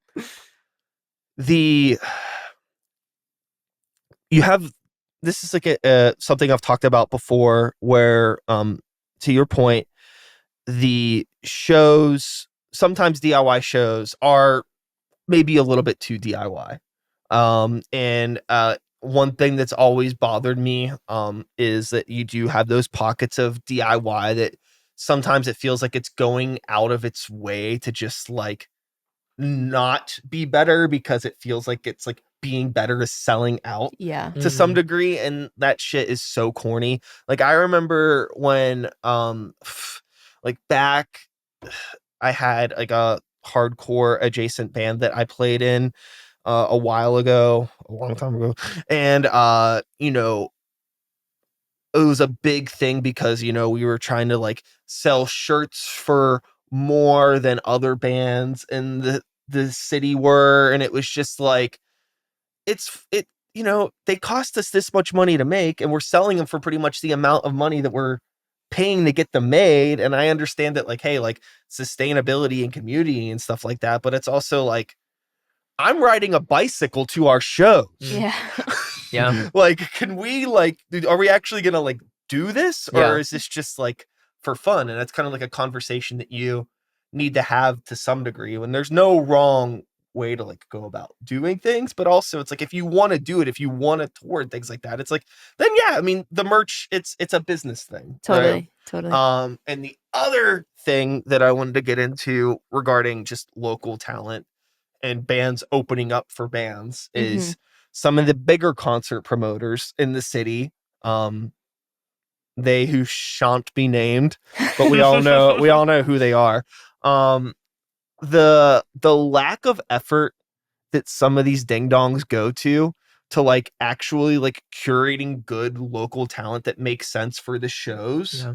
You have this is like something I've talked about before, where to your point, the shows, sometimes DIY shows are maybe a little bit too DIY. And one thing that's always bothered me is that you do have those pockets of DIY that sometimes it feels like it's going out of its way to just like not be better, because it feels like it's like being better is selling out to some degree, and that shit is so corny. Like I remember when like back I had like a hardcore adjacent band that I played in a while ago, a long time ago, and it was a big thing because we were trying to like sell shirts for more than other bands in the city were, and it was just like they cost us this much money to make, and we're selling them for pretty much the amount of money that we're paying to get them made. And I understand that like, hey, like sustainability and community and stuff like that, but it's also like I'm riding a bicycle to our shows. Yeah. Yeah. Like, can we are we actually gonna like do this, or is this just like for fun? And that's kind of like a conversation that you need to have to some degree, when there's no wrong way to like go about doing things, but also it's like if you want to do it, if you want to tour and things like that, it's like then I mean the merch, it's a business thing. Totally. And the other thing that I wanted to get into regarding just local talent and bands opening up for bands is some of the bigger concert promoters in the city, they who shan't be named, but we all know who they are. The lack of effort that some of these ding dongs go to like actually like curating good local talent that makes sense for the shows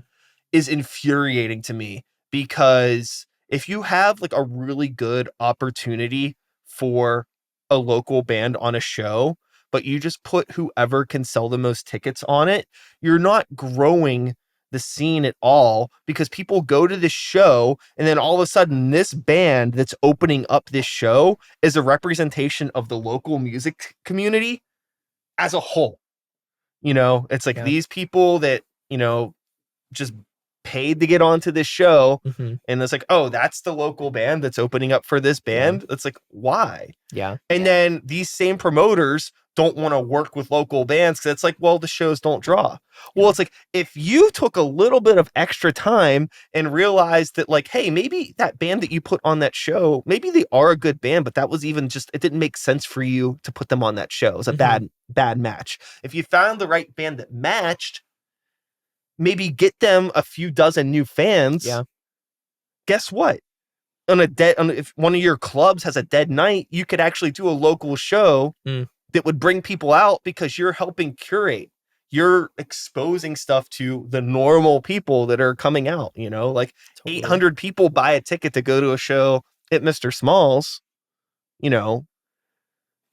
is infuriating to me, because if you have like a really good opportunity for a local band on a show, but you just put whoever can sell the most tickets on it, you're not growing the scene at all, because people go to this show and then all of a sudden this band that's opening up this show is a representation of the local music community as a whole. It's like these people that, just paid to get onto this show, and it's like, oh, that's the local band that's opening up for this band. It's like, why? And then these same promoters don't want to work with local bands because it's like, well, the shows don't draw. Well, it's like if you took a little bit of extra time and realized that like, hey, maybe that band that you put on that show, maybe they are a good band, but that was even just, it didn't make sense for you to put them on that show. It was a bad match. If you found the right band that matched, maybe get them a few dozen new fans. Guess what? If one of your clubs has a dead night, you could actually do a local show that would bring people out, because you're helping curate. You're exposing stuff to the normal people that are coming out, like 800 people buy a ticket to go to a show at Mr. Small's,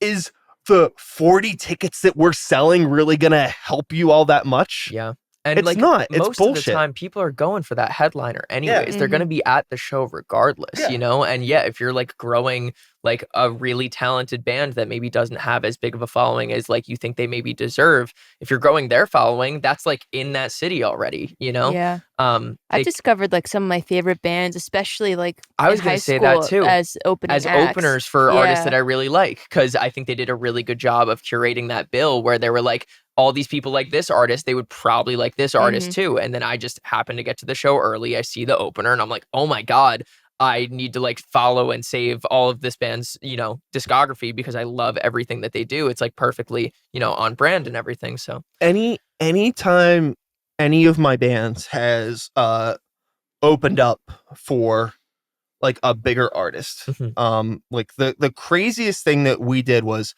is the 40 tickets that we're selling really going to help you all that much? And it's like not. It's most bullshit. of the time, people are going for that headliner anyways. They're going to be at the show regardless, And if you're like growing like a really talented band that maybe doesn't have as big of a following as like you think they maybe deserve, if you're growing their following, that's like in that city already, I've discovered like some of my favorite bands, especially like I was going to say that too, as openers for artists that I really like, because I think they did a really good job of curating that bill where they were like, all these people like this artist, they would probably like this artist too. And then I just happen to get to the show early. I see the opener and I'm like, oh my God, I need to like follow and save all of this band's, discography, because I love everything that they do. It's like perfectly, on brand and everything. So anytime any of my bands has opened up for like a bigger artist, like the craziest thing that we did was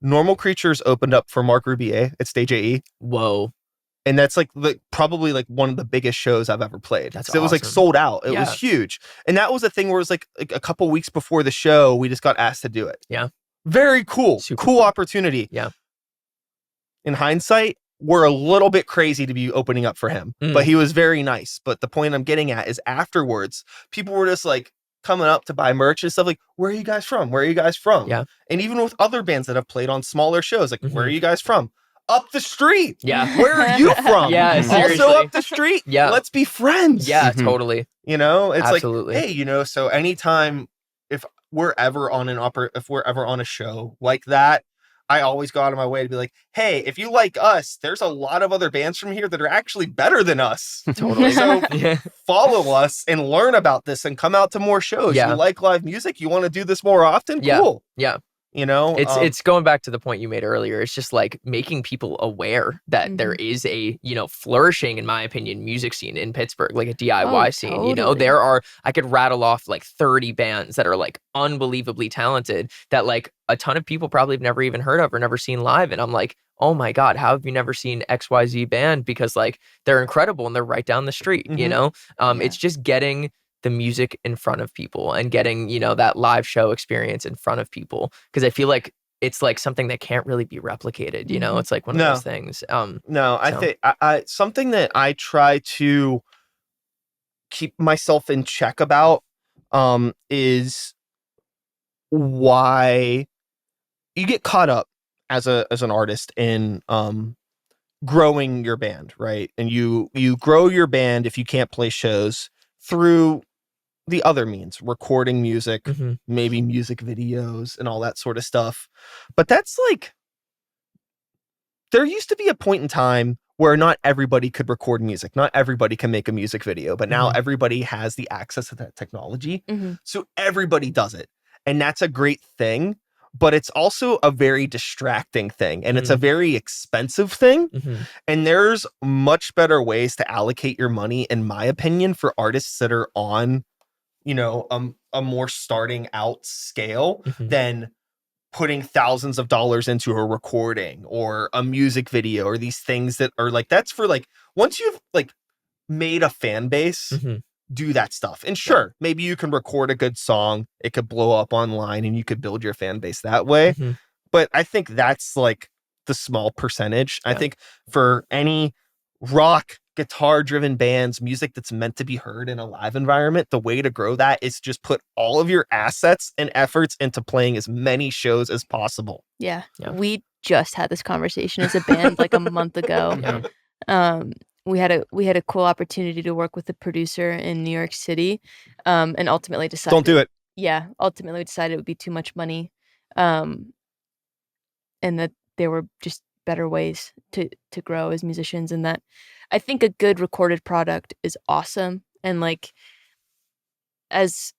Normal Creatures opened up for Mark Rubier at Stage AE. Whoa. And that's like probably like one of the biggest shows I've ever played. That's It was like awesome. sold out. It was huge. And that was a thing where it was like a couple weeks before the show, we just got asked to do it. Yeah. Very cool. Super cool opportunity. Yeah. In hindsight, we're a little bit crazy to be opening up for him, but he was very nice. But the point I'm getting at is afterwards, people were just like coming up to buy merch and stuff like, where are you guys from? Where are you guys from? Yeah. And even with other bands that have played on smaller shows, like, where are you guys from? Up the street. Yeah. Where are you from? Yeah, seriously. Also up the street. Yeah. Let's be friends. Yeah, totally. You know, it's Absolutely. like, hey, you know, so anytime if we're ever on a show like that, I always go out of my way to be like, hey, if you like us, there's a lot of other bands from here that are actually better than us. Totally. So follow us and learn about this and come out to more shows. Yeah. You like live music? You want to do this more often? Yeah. Cool. Yeah. You know, it's going back to the point you made earlier. It's just like making people aware that there is a, you know, flourishing, in my opinion, music scene in Pittsburgh, like a DIY scene. Totally. You know, I could rattle off like 30 bands that are like unbelievably talented that like a ton of people probably have never even heard of or never seen live. And I'm like, oh my God, how have you never seen XYZ band? Because like they're incredible and they're right down the street, you know? It's just getting the music in front of people and getting, you know, that live show experience in front of people. Because I feel like it's like something that can't really be replicated, you know? It's like one of those things. I think I something that I try to keep myself in check about is why you get caught up as an artist in growing your band, right? And you grow your band if you can't play shows through the other means, recording music, maybe music videos and all that sort of stuff. But that's like, there used to be a point in time where not everybody could record music. Not everybody can make a music video, but now everybody has the access to that technology. So everybody does it. And that's a great thing, but it's also a very distracting thing. And it's a very expensive thing. And there's much better ways to allocate your money, in my opinion, for artists that are on, you know, a more starting out scale than putting thousands of dollars into a recording or a music video or these things that are like, that's for like, once you've like made a fan base, do that stuff. And sure, maybe you can record a good song, it could blow up online and you could build your fan base that way. But I think that's like the small percentage. I think for any rock, guitar driven bands, music that's meant to be heard in a live environment, the way to grow that is just put all of your assets and efforts into playing as many shows as possible. Yeah. We just had this conversation as a band like a month ago. We had a cool opportunity to work with a producer in New York City, and ultimately decided don't do it. Yeah, ultimately we decided it would be too much money, and that there were just better ways to grow as musicians, and that I think a good recorded product is awesome. And like, as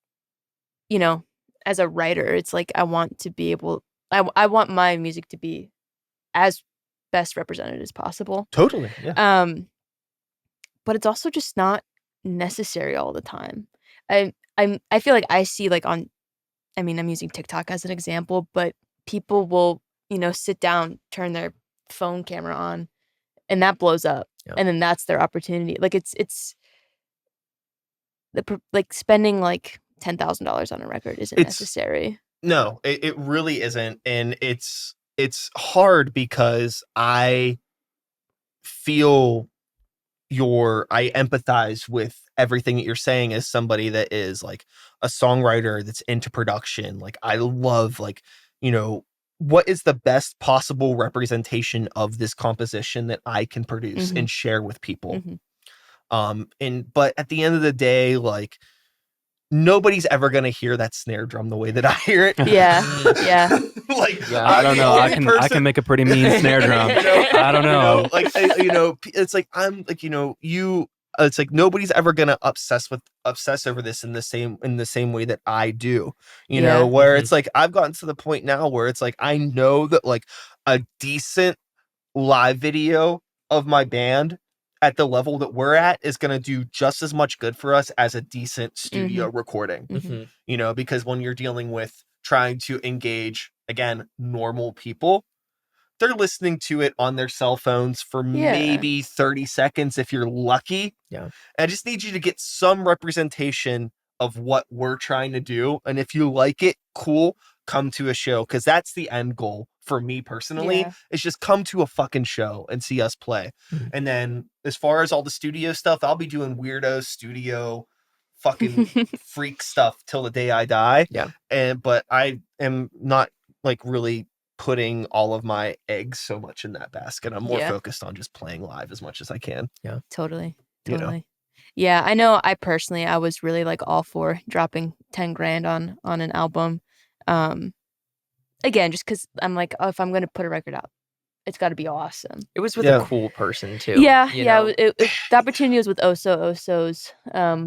you know, as a writer, it's like I want to be able, I want my music to be as best represented as possible. Totally. Yeah. But it's also just not necessary all the time. I feel like I see like I'm using TikTok as an example, but people will, you know, sit down, turn their phone camera on, and that blows up. And then that's their opportunity. Like it's like spending like $10,000 on a record isn't necessary. No, it really isn't. And it's hard because I feel I empathize with everything that you're saying as somebody that is like a songwriter that's into production. Like I love, like, you know, what is the best possible representation of this composition that I can produce and share with people. But at the end of the day, like, nobody's ever going to hear that snare drum the way that I hear it. Yeah. Like, I don't know. I can make a pretty mean snare drum. You know, I don't know. You know, it's like, I'm like, you know, it's like nobody's ever going to obsess over this in the same way that I do, you know, where it's like, I've gotten to the point now where it's like, I know that like a decent live video of my band at the level that we're at is going to do just as much good for us as a decent studio recording, you know, because when you're dealing with trying to engage, again, normal people, they're listening to it on their cell phones for maybe 30 seconds if you're lucky. Yeah. And I just need you to get some representation of what we're trying to do. And if you like it, cool, come to a show. Because that's the end goal for me personally, is just come to a fucking show and see us play. And then as far as all the studio stuff, I'll be doing weirdo studio fucking freak stuff till the day I die. Yeah. But I am not like really putting all of my eggs so much in that basket. I'm more focused on just playing live as much as I can. Yeah. Totally. You know? Yeah, I know I was really like all for dropping 10 grand on an album. Again, just because I'm like, oh, if I'm going to put a record out, it's got to be awesome. It was with a cool person too. Yeah. The opportunity was with Oso's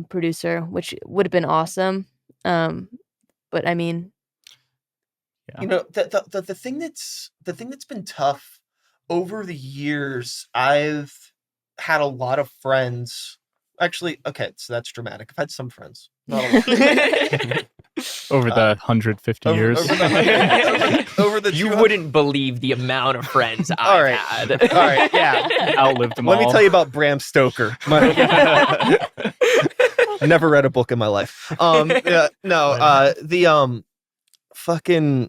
producer, which would have been awesome. But I mean, you know, the thing that's been tough over the years, I've had a lot of friends. Actually, okay, so that's dramatic. I've had some friends. Not a lot. Over the 150 years. Over the you wouldn't believe the amount of friends I've had. All right, yeah. Outlived them all. Let me tell you about Bram Stoker. Never read a book in my life. Fucking,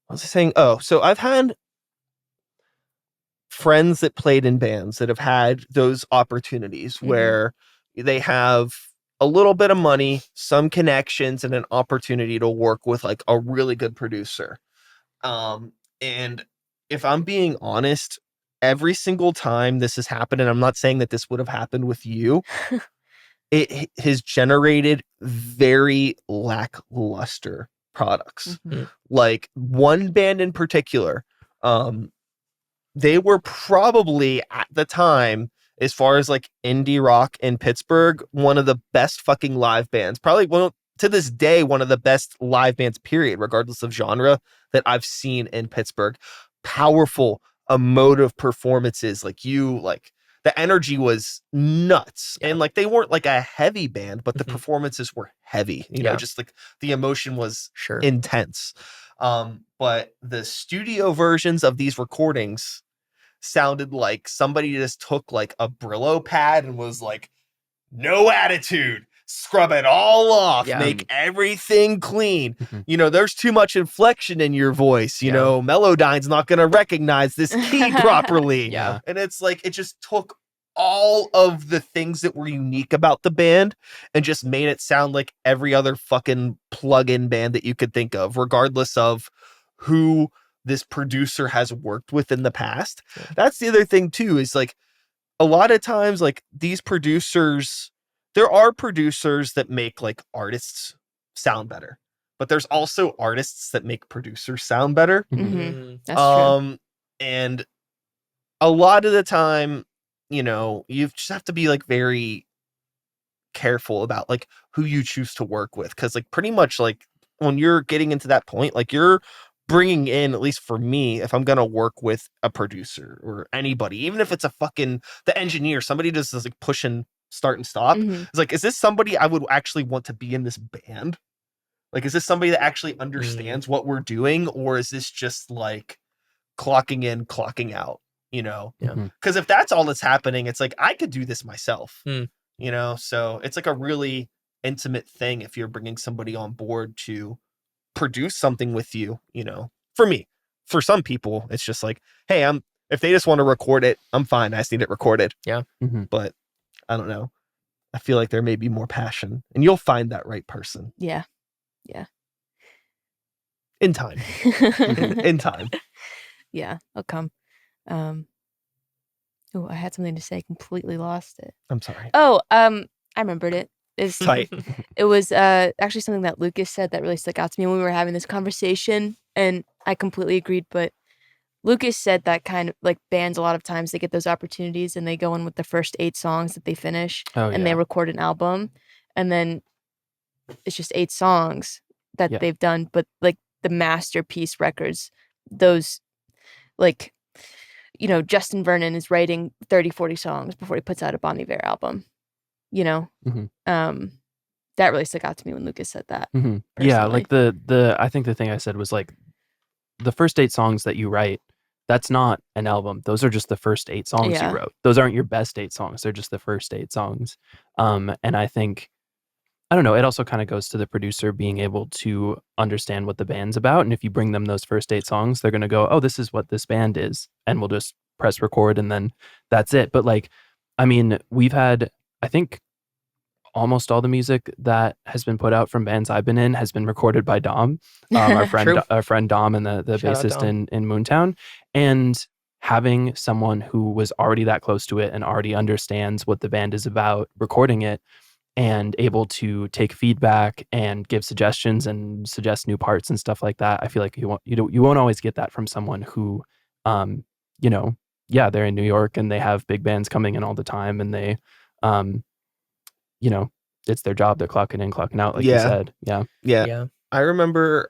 what was I saying? Oh, so I've had friends that played in bands that have had those opportunities where they have a little bit of money, some connections, and an opportunity to work with like a really good producer. And if I'm being honest, every single time this has happened, and I'm not saying that this would have happened with you, it has generated very lackluster products. Like one band in particular, they were probably at the time, as far as like indie rock in Pittsburgh, one of the best fucking live bands. Probably to this day, one of the best live bands, period, regardless of genre, that I've seen in Pittsburgh. Powerful, emotive performances. Like the energy was nuts. And like they weren't like a heavy band, but the performances were heavy. You know, just like the emotion was intense. But the studio versions of these recordings sounded like somebody just took like a Brillo pad and was like, no attitude, scrub it all off, make everything clean. You know, there's too much inflection in your voice. You know, Melodyne's not going to recognize this key properly. And it's like, it just took all of the things that were unique about the band and just made it sound like every other fucking plug-in band that you could think of, regardless of who this producer has worked with in the past. That's the other thing too, is like a lot of times like these producers, there are producers that make like artists sound better, but there's also artists that make producers sound better. That's true. And a lot of the time, you know, you just have to be like very careful about like who you choose to work with. Cause like pretty much like when you're getting into that point, like you're bringing in, at least for me, if I'm going to work with a producer or anybody, even if it's the engineer, somebody just is like push and start and stop. It's like, is this somebody I would actually want to be in this band? Like, is this somebody that actually understands what we're doing? Or is this just like clocking in, clocking out, you know? Because if that's all that's happening, it's like, I could do this myself, you know? So it's like a really intimate thing if you're bringing somebody on board to produce something with you, you know. For me, for some people, it's just like, hey, if they just want to record it, I'm fine. I just need it recorded. But I don't know. I feel like there may be more passion, and you'll find that right person. Yeah. In time. In time. Yeah, I'll come. Oh, I had something to say, completely lost it. I'm sorry. Oh, I remembered it. It's tight. It was actually something that Lucas said that really stuck out to me when we were having this conversation, and I completely agreed. But Lucas said that kind of like bands, a lot of times they get those opportunities and they go in with the first 8 songs that they finish, and they record an album, and then it's just 8 songs that they've done. But like the masterpiece records, those like, you know, Justin Vernon is writing 30, 40 songs before he puts out a Bon Iver album. You know, that really stuck out to me when Lucas said that. Yeah, like the I think the thing I said was like the first 8 songs that you write, that's not an album. Those are just the first 8 songs you wrote. Those aren't your best 8 songs. They're just the first 8 songs. And I think, I don't know, it also kind of goes to the producer being able to understand what the band's about. And if you bring them those first 8 songs, they're going to go, oh, this is what this band is. And we'll just press record and then that's it. But like, I mean, we've had, I think almost all the music that has been put out from bands I've been in has been recorded by Dom, our friend Dom, and the bassist in Moontown. And having someone who was already that close to it and already understands what the band is about, recording it and able to take feedback and give suggestions and suggest new parts and stuff like that. I feel like you won't always get that from someone who, you know, yeah, they're in New York and they have big bands coming in all the time and they, you know, it's their job. They're clocking in, clocking out, like you said. Yeah. I remember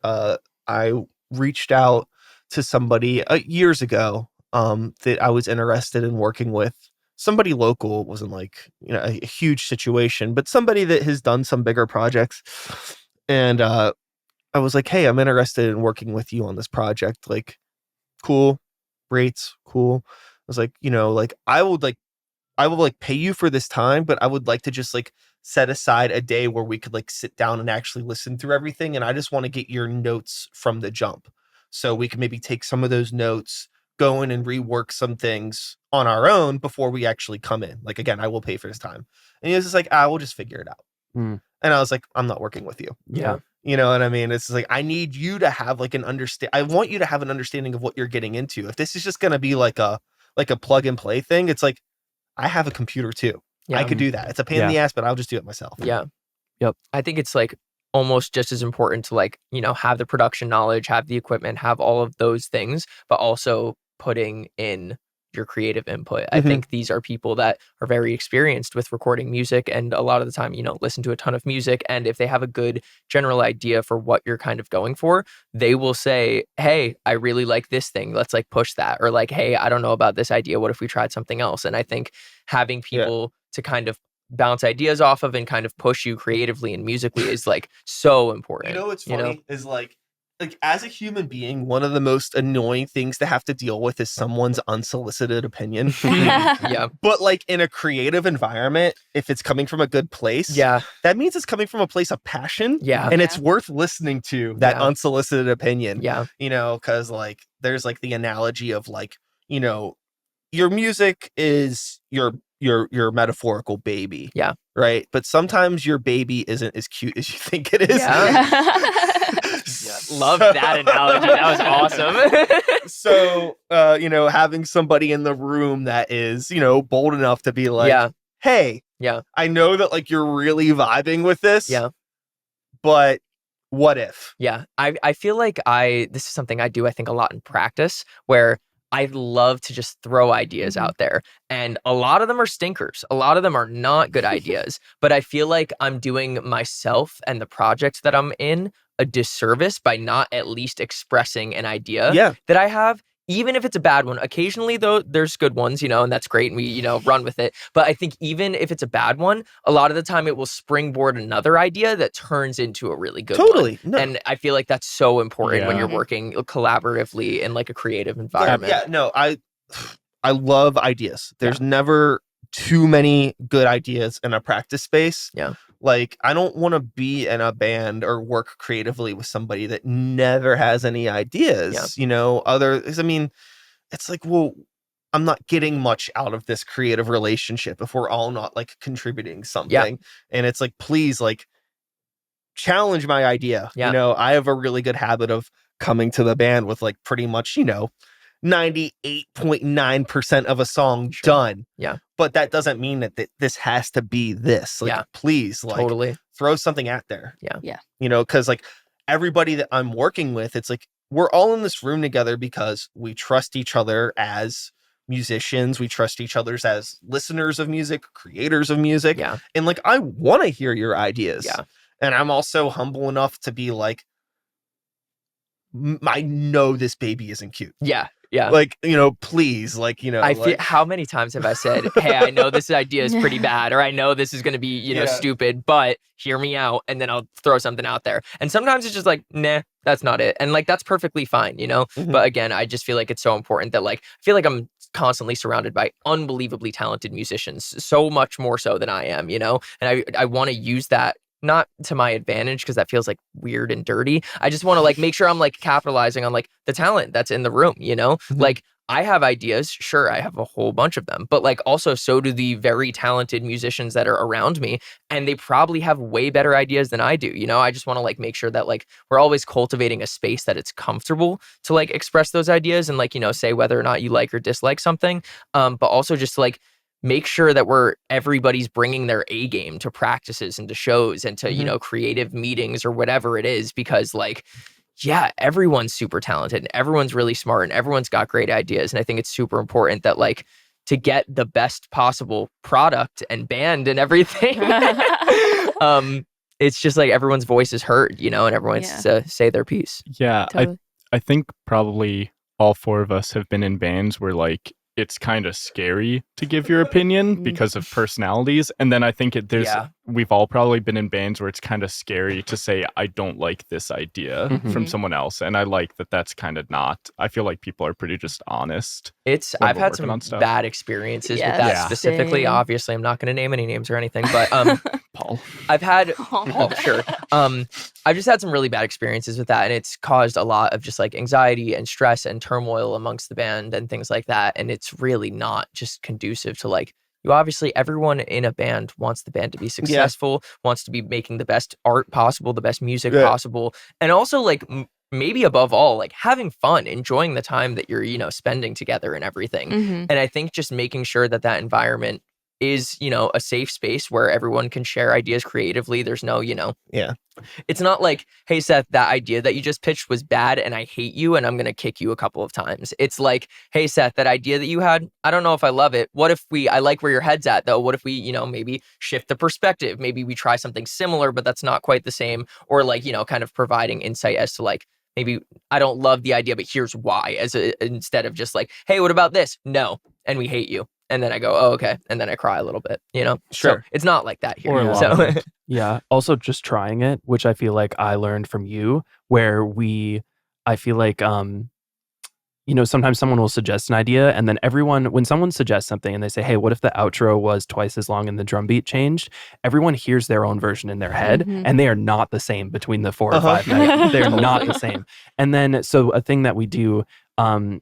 I reached out to somebody years ago that I was interested in working with. Somebody local. It wasn't like, you know, a huge situation, but somebody that has done some bigger projects. And I was like, hey, I'm interested in working with you on this project. Like, cool, rates, cool. I was like, you know, like I will pay you for this time, but I would like to just like set aside a day where we could like sit down and actually listen through everything. And I just want to get your notes from the jump. So we can maybe take some of those notes, go in and rework some things on our own before we actually come in. Like, again, I will pay for his time. And he was just like, we'll just figure it out. And I was like, I'm not working with you. Yeah. You know what I mean? It's like, I need you to have like I want you to have an understanding of what you're getting into. If this is just going to be like a plug and play thing, it's like, I have a computer too. Yeah. I could do that. It's a pain in the ass, but I'll just do it myself. Yeah. Yep. I think it's like almost just as important to like, you know, have the production knowledge, have the equipment, have all of those things, but also putting in your creative input. I think these are people that are very experienced with recording music and a lot of the time, you know, listen to a ton of music. And if they have a good general idea for what you're kind of going for, they will say, hey, I really like this thing. Let's like push that. Or like, hey, I don't know about this idea. What if we tried something else? And I think having people to kind of bounce ideas off of and kind of push you creatively and musically is like so important. You know what's funny is like as a human being, one of the most annoying things to have to deal with is someone's unsolicited opinion. Yeah. But like in a creative environment, if it's coming from a good place, that means it's coming from a place of passion. Yeah. And it's worth listening to that unsolicited opinion. Yeah. You know, because like there's like the analogy of like, you know, your music is your metaphorical baby. Yeah. Right. But sometimes your baby isn't as cute as you think it is. Yeah. Love that analogy. That was awesome. So, you know, having somebody in the room that is, you know, bold enough to be like, hey, I know that like you're really vibing with this. Yeah. But what if? Yeah. I feel like this is something I do, I think, a lot in practice where I love to just throw ideas out there. And a lot of them are stinkers. A lot of them are not good ideas. But I feel like I'm doing myself and the project that I'm in a disservice by not at least expressing an idea that I have, even if it's a bad one. Occasionally, though, there's good ones, you know, and that's great. And we, you know, run with it. But I think even if it's a bad one, a lot of the time it will springboard another idea that turns into a really good one. No. And I feel like that's so important when you're working collaboratively in like a creative environment. Yeah, no, I love ideas. There's never too many good ideas in a practice space. Yeah. Like, I don't want to be in a band or work creatively with somebody that never has any ideas, you know, I mean, it's like, well, I'm not getting much out of this creative relationship if we're all not like contributing something. And it's like, please, like, challenge my idea. You know, I have a really good habit of coming to the band with like pretty much, you know, 98.9% of a song done. Yeah. But that doesn't mean that this has to be this. Like, please, like, throw something out there. Yeah. You know, because like everybody that I'm working with, it's like we're all in this room together because we trust each other as musicians. We trust each other as listeners of music, creators of music. Yeah. And like, I want to hear your ideas. Yeah. And I'm also humble enough to be like, I know this baby isn't cute. Yeah. Yeah. Like, please, like, I feel, how many times have I said, hey, I know this idea is pretty bad, or I know this is going to be, stupid, but hear me out, and then I'll throw something out there. And sometimes it's just like, nah, that's not it. And like, that's perfectly fine, Mhm. But again, I just feel like it's so important that like, I feel like I'm constantly surrounded by unbelievably talented musicians, so much more so than I am, And I want to use that not to my advantage because that feels like weird and dirty. I just want to like make sure I'm like capitalizing on like the talent that's in the room, Mhm. Like I have ideas, sure, I have a whole bunch of them, but like also so do the very talented musicians that are around me, and they probably have way better ideas than I do. I just want to like make sure that like we're always cultivating a space that it's comfortable to like express those ideas and like, say whether or not you like or dislike something. But also just to, like make sure that everybody's bringing their A game to practices and to shows and to, creative meetings or whatever it is, because like, yeah, everyone's super talented and everyone's really smart and everyone's got great ideas. And I think it's super important that like to get the best possible product and band and everything, it's just like everyone's voice is heard, and everyone has to say their piece. Yeah, Totally. I think probably all four of us have been in bands where like it's kind of scary to give your opinion because of personalities. And then I think we've all probably been in bands where it's kind of scary to say, I don't like this idea from someone else. And I like that that's kind of not, I feel like people are pretty just honest. I've had some bad experiences with that specifically. Same. Obviously, I'm not going to name any names or anything, but Paul. Paul, sure. I've just had some really bad experiences with that, and it's caused a lot of just like anxiety and stress and turmoil amongst the band and things like that. And it's really not just conducive to like, everyone in a band wants the band to be successful, wants to be making the best art possible, the best music possible, and also like maybe above all, like having fun, enjoying the time that you're, spending together and everything. Mhm. And I think just making sure that environment is, a safe space where everyone can share ideas creatively. There's no, it's not like, hey, Seth, that idea that you just pitched was bad and I hate you and I'm going to kick you a couple of times. It's like, hey, Seth, that idea that you had, I don't know if I love it. What if I like where your head's at though. What if we, maybe shift the perspective? Maybe we try something similar, but that's not quite the same. Or like, kind of providing insight as to like, maybe I don't love the idea, but here's why, instead of just like, hey, what about this? No. And we hate you. And then I go, oh, okay. And then I cry a little bit, Sure. So it's not like that here. Or a lot of it. Yeah. Also just trying it, which I feel like I learned from you, where I feel like, sometimes someone will suggest an idea and then when someone suggests something and they say, hey, what if the outro was twice as long and the drum beat changed? Everyone hears their own version in their head and they are not the same between the 4 or 5 minutes. They're not the same. And then, so a thing that we do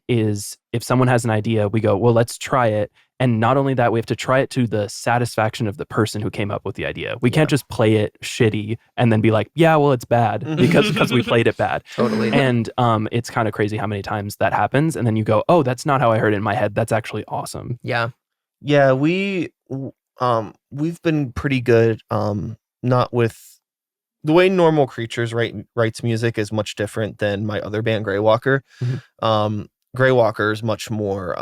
is if someone has an idea, we go, well, let's try it. And not only that, we have to try it to the satisfaction of the person who came up with the idea. We can't just play it shitty and then be like, yeah, well, it's bad because we played it bad. Totally. And it's kind of crazy how many times that happens. And then you go, oh, that's not how I heard it in my head. That's actually awesome. Yeah. Yeah, we've been pretty good. Not with the way Normal Creatures writes music is much different than my other band, Greywalker. Greywalker is much more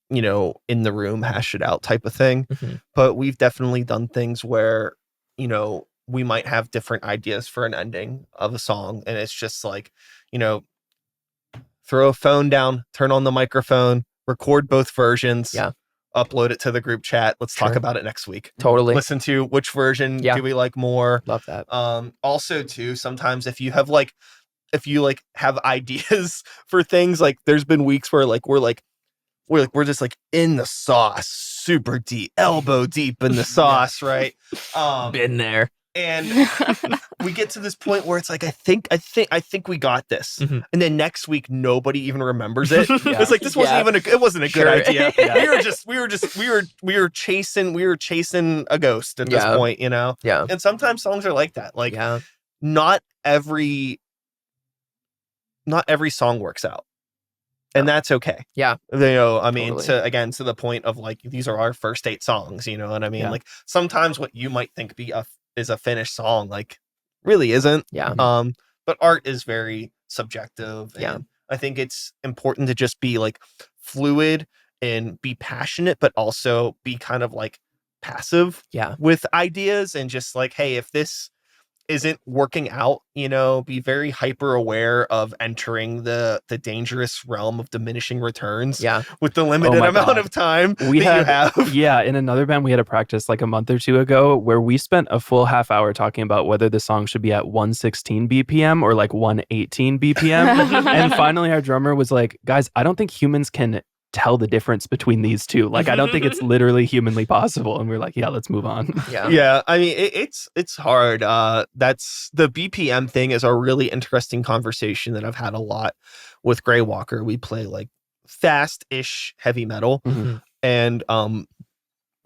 in the room, hash it out type of thing. But we've definitely done things where, we might have different ideas for an ending of a song. And it's just like, throw a phone down, turn on the microphone, record both versions. Yeah. Upload it to the group chat. Let's talk about it next week. Totally. Listen to which version do we like more. Love that. Also too, sometimes if you have ideas for things, like there's been weeks where like we're just like in the sauce, super deep, elbow deep in the sauce, right? Been there. And we get to this point where it's like, I think we got this. And then next week, nobody even remembers it. It's like, this wasn't it wasn't a good idea. We were chasing a ghost at this point, Yeah. And sometimes songs are like that. Like not every song works out. And that's okay. Yeah. I mean, Totally. to the point of like, these are our first 8 songs, you know what I mean? Yeah. Like sometimes what you might think is a finished song, like really isn't. Yeah. But art is very subjective. And I think it's important to just be like fluid and be passionate, but also be kind of like passive with ideas and just like, hey, if this isn't working out, be very hyper aware of entering the dangerous realm of diminishing returns with the limited amount of time you have. Yeah, in another band, we had a practice like a month or two ago where we spent a full half hour talking about whether the song should be at 116 BPM or like 118 BPM. And finally our drummer was like, guys, I don't think humans can tell the difference between these two. Like, I don't think it's literally humanly possible. And we're like, yeah, let's move on. Yeah. I mean, it's hard. That's the BPM thing is a really interesting conversation that I've had a lot with Gray Walker. We play like fast-ish heavy metal. And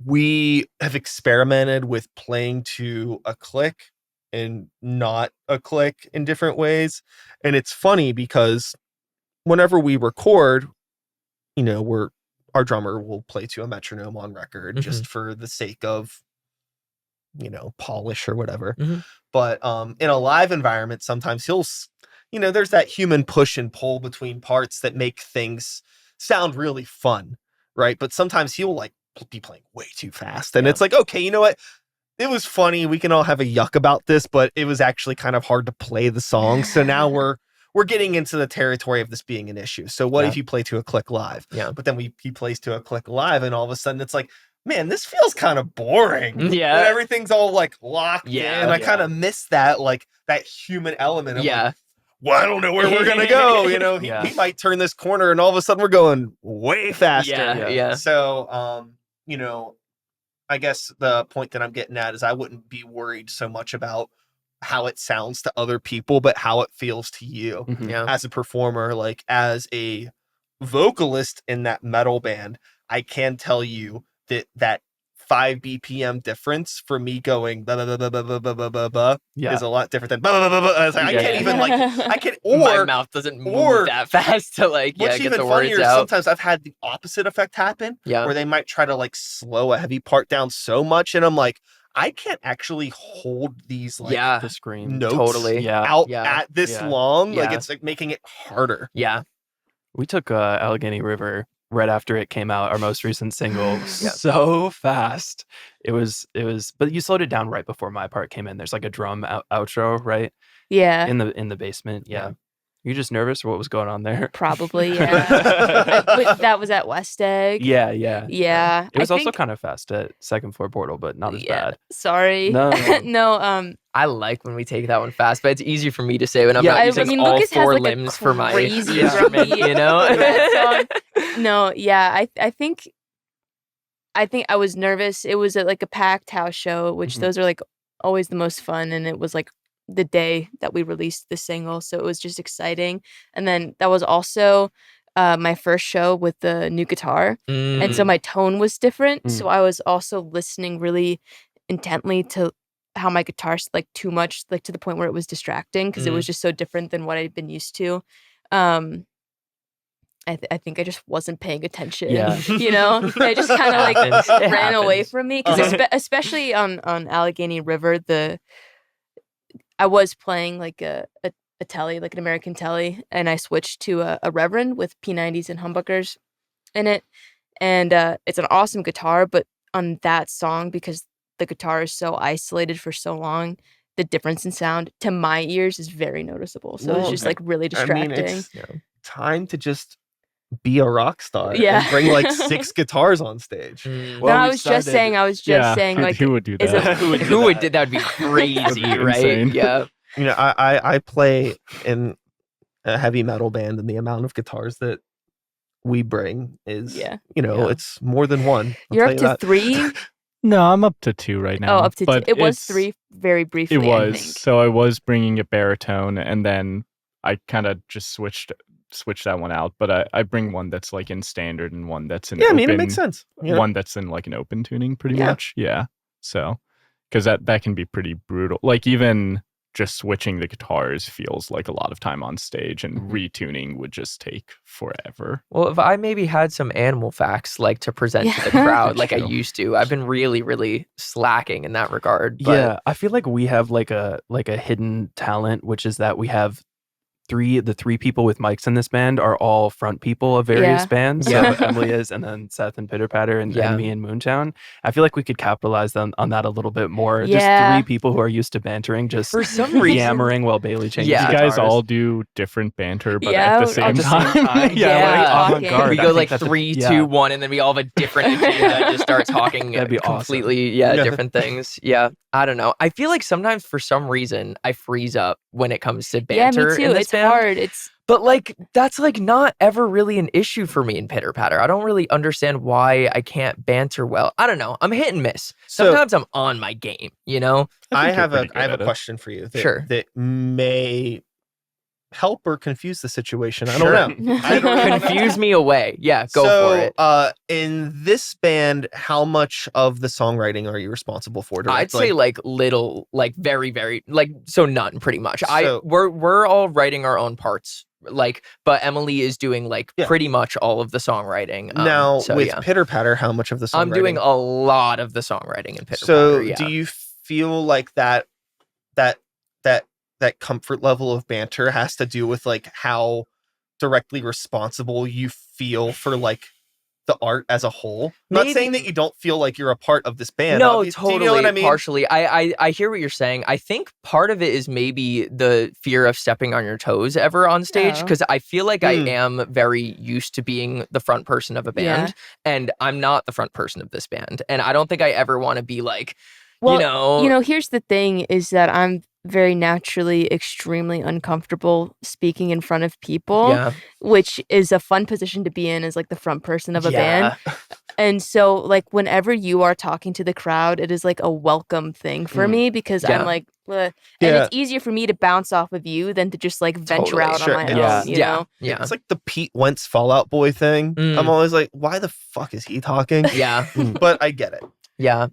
we have experimented with playing to a click and not a click in different ways. And it's funny because whenever we record, our drummer will play to a metronome on record just for the sake of, polish or whatever. But in a live environment, sometimes he'll, there's that human push and pull between parts that make things sound really fun, right? But sometimes he'll like be playing way too fast. And it's like, okay, you know what? It was funny. We can all have a yuck about this, but it was actually kind of hard to play the song. So now we're getting into the territory of this being an issue. So what if you play to a click live? But then he plays to a click live and all of a sudden it's like, man, this feels kind of boring. When everything's all like locked in. I kind of miss that, like that human element of like, well, I don't know where we're going to go. He might turn this corner and all of a sudden we're going way faster. So, I guess the point that I'm getting at is I wouldn't be worried so much about how it sounds to other people, but how it feels to you as a performer. Like as a vocalist in that metal band, I can tell you that 5 BPM difference for me going blah, blah, blah, blah, blah, blah, blah, blah, blah, is a lot different than blah, blah, blah, blah. It's like, I can't even my mouth doesn't move that fast to like get the words out. Sometimes I've had the opposite effect happen where they might try to like slow a heavy part down so much and I'm like, I can't actually hold these like the scream notes out at this long. Like it's like making it harder. We took Allegheny River right after it came out, our most recent single, so fast. It was, but you slowed it down right before my part came in. There's like a drum outro, right? Yeah. In the basement. Yeah. You just nervous or what was going on there? Probably, yeah. That was at West Egg. Yeah. It was also kind of fast at Second Floor Portal, but not as bad. Sorry. No. I like when we take that one fast, but it's easier for me to say when I'm not using all Lucas four has limbs for my instrument, No, yeah. I think I was nervous. It was at like a packed house show, which those are like always the most fun, and it was like the day that we released the single, so it was just exciting. And then that was also my first show with the new guitar, and so my tone was different. So I was also listening really intently to how my guitar's like too much, like to the point where it was distracting because it was just so different than what I'd been used to. I think I just wasn't paying attention. I just kind of like ran away from me because especially on Allegheny River, I was playing like a telly, like an American telly, and I switched to a Reverend with P90s and humbuckers in it. And it's an awesome guitar, but on that song, because the guitar is so isolated for so long, the difference in sound to my ears is very noticeable. So it's just like really distracting. I mean, it's time to just be a rock star and bring like 6 guitars on stage. I was just saying like, who would do that? Who would do that? Would be crazy, right? Insane. Yeah. I play in a heavy metal band, and the amount of guitars that we bring is, it's more than one. You're up to 3? No, I'm up to 2 right now. Oh, up to 2. It was 3 very briefly. It was. I think. So I was bringing a baritone, and then I kind of just switch that one out, but I bring one that's like in standard and one that's in open. I mean, it makes sense. One that's in like an open tuning pretty much. Yeah. So, because that can be pretty brutal. Like even just switching the guitars feels like a lot of time on stage, and retuning would just take forever. Well, if I maybe had some animal facts like to present to the crowd like I used to, I've been really, really slacking in that regard. But... Yeah, I feel like we have like a hidden talent, which is that we have the three people with mics in this band are all front people of various bands. So Emily is, and then Seth and Pitter Patter and me and Moontown. I feel like we could capitalize on that a little bit more. Just three people who are used to bantering, just for some reason yammering while Bailey changes You guitars. guys all do different banter, but at the same time. We go like 3, 2, 1, and then we all have a different entity that just starts talking completely different things. Yeah. I don't know. I feel like sometimes for some reason I freeze up when it comes to banter. Yeah, me too. In this It's band. hard. But like that's like not ever really an issue for me in Pitter Patter. I don't really understand why I can't banter well. I don't know. I'm hit and miss. Sometimes I'm on my game, you know? I have a question for you that may help or confuse the situation. I don't know. Confuse me away. Yeah, go for it. In this band, how much of the songwriting are you responsible for directly? I'd say like little, like very, very, like so none pretty much. We're all writing our own parts. Like, but Emily is doing like pretty much all of the songwriting. Now with Pitter Patter, how much of the songwriting? I'm doing a lot of the songwriting in Pitter Patter. So do you feel like that comfort level of banter has to do with like how directly responsible you feel for like the art as a whole? Not saying that you don't feel like you're a part of this band. No, obviously. totally. Do you know what I mean? Partially. I hear what you're saying. I think part of it is maybe the fear of stepping on your toes ever on stage, because I feel like I am very used to being the front person of a band, and I'm not the front person of this band, and I don't think I ever want to be like, here's the thing is that I'm very naturally extremely uncomfortable speaking in front of people, which is a fun position to be in as like the front person of a band. And so like whenever you are talking to the crowd, it is like a welcome thing for me, because I'm like, and it's easier for me to bounce off of you than to just like venture out on my own, you know? It's like the Pete Wentz Fall Out Boy thing. I'm always like, why the fuck is he talking? But I get it. Yeah.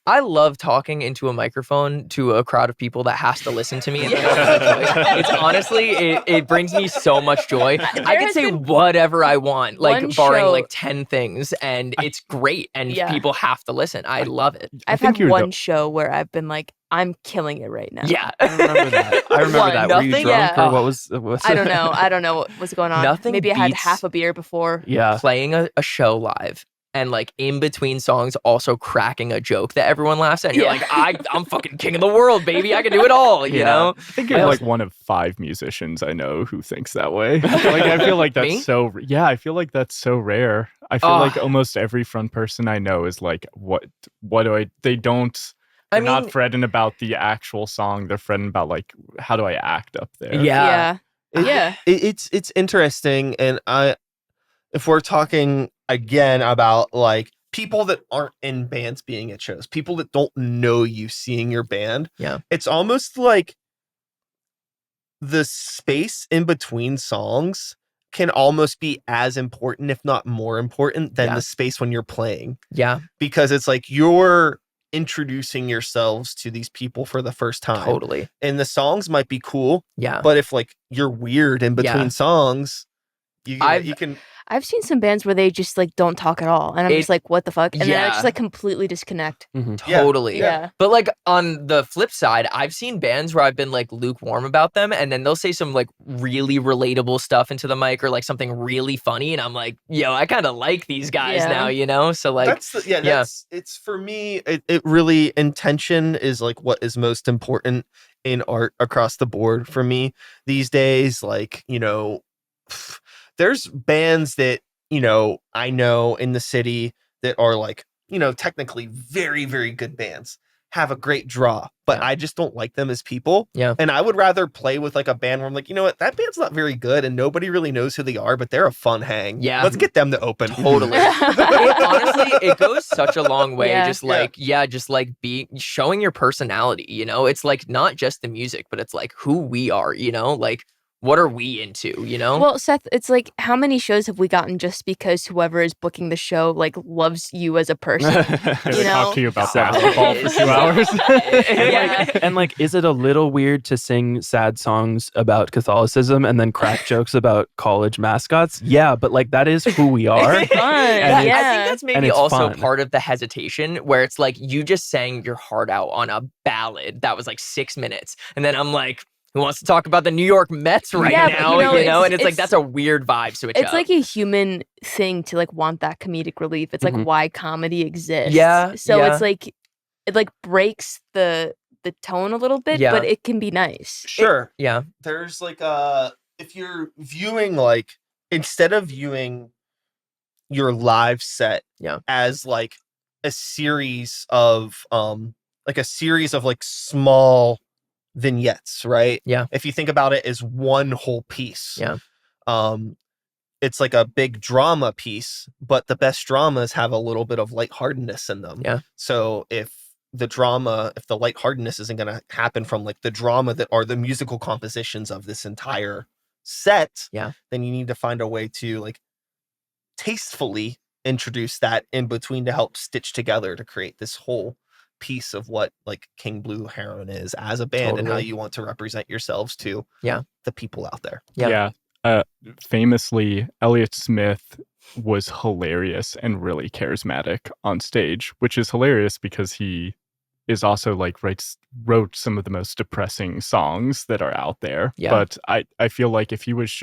I love talking into a microphone to a crowd of people that has to listen to me. And it's honestly, it brings me so much joy. I can say whatever I want, like barring like 10 things, and it's great. And people have to listen. I love it. I've had one show where I've been like, I'm killing it right now. Yeah. I remember that. Were you drunk or what was I don't know. I don't know what was going on. Nothing Maybe I had half a beer before. Yeah. Playing a show live. And like in between songs, also cracking a joke that everyone laughs at. And you're like, I'm fucking king of the world, baby. I can do it all, you know? I think you're like one of 5 musicians I know who thinks that way. Like, I feel like that's I feel like that's so rare. I feel like almost every front person I know is like, what do I, they're not fretting about the actual song. They're fretting about like, how do I act up there? Yeah. It's interesting. And if we're talking again about like people that aren't in bands being at shows, people that don't know you seeing your band, it's almost like the space in between songs can almost be as important, if not more important, than the space when you're playing. Yeah. Because it's like you're introducing yourselves to these people for the first time. Totally. And the songs might be cool. Yeah. But if like you're weird in between songs, you can. I've seen some bands where they just like don't talk at all, and I'm just like, what the fuck? And then I just like completely disconnect. Totally. Yeah. But like on the flip side, I've seen bands where I've been like lukewarm about them, and then they'll say some like really relatable stuff into the mic or like something really funny, and I'm like, yo, I kind of like these guys now, you know? So like, it's for me, it really, intention is like what is most important in art across the board for me these days. Like, you know, there's bands that, you know, I know in the city that are like, you know, technically very, very good bands, have a great draw, but I just don't like them as people. Yeah. And I would rather play with like a band where I'm like, you know what, that band's not very good and nobody really knows who they are, but they're a fun hang. Yeah. Let's get them to open. Totally. Honestly, it goes such a long way. Just like, just like showing your personality, you know? It's like not just the music, but it's like who we are, you know? Like, what are we into, you know? Well, Seth, it's like, how many shows have we gotten just because whoever is booking the show, like, loves you as a person? You know? Talk to you about basketball for 2 hours. And like, is it a little weird to sing sad songs about Catholicism and then crack jokes about college mascots? Yeah, but like, that is who we are. It's fun. I think that's maybe also part of the hesitation, where it's like, you just sang your heart out on a ballad that was like 6 minutes. And then I'm like, who wants to talk about the New York Mets right now, and it's like that's a weird vibe switch. It's like a human thing to like want that comedic relief. It's like why comedy exists. So it's like it like breaks the tone a little bit, but it can be nice. Sure. There's like if you're viewing like instead of viewing your live set as like a series of like small vignettes, right? If you think about it as one whole piece. It's like a big drama piece, but the best dramas have a little bit of lightheartedness in them. So if the lightheartedness isn't going to happen from like the drama that are the musical compositions of this entire set, then you need to find a way to like tastefully introduce that in between to help stitch together to create this whole piece of what like King Blue Heron is as a band and how you want to represent yourselves to the people out there. Famously, Elliott Smith was hilarious and really charismatic on stage, which is hilarious because he is also like wrote some of the most depressing songs that are out there. But I feel like if he was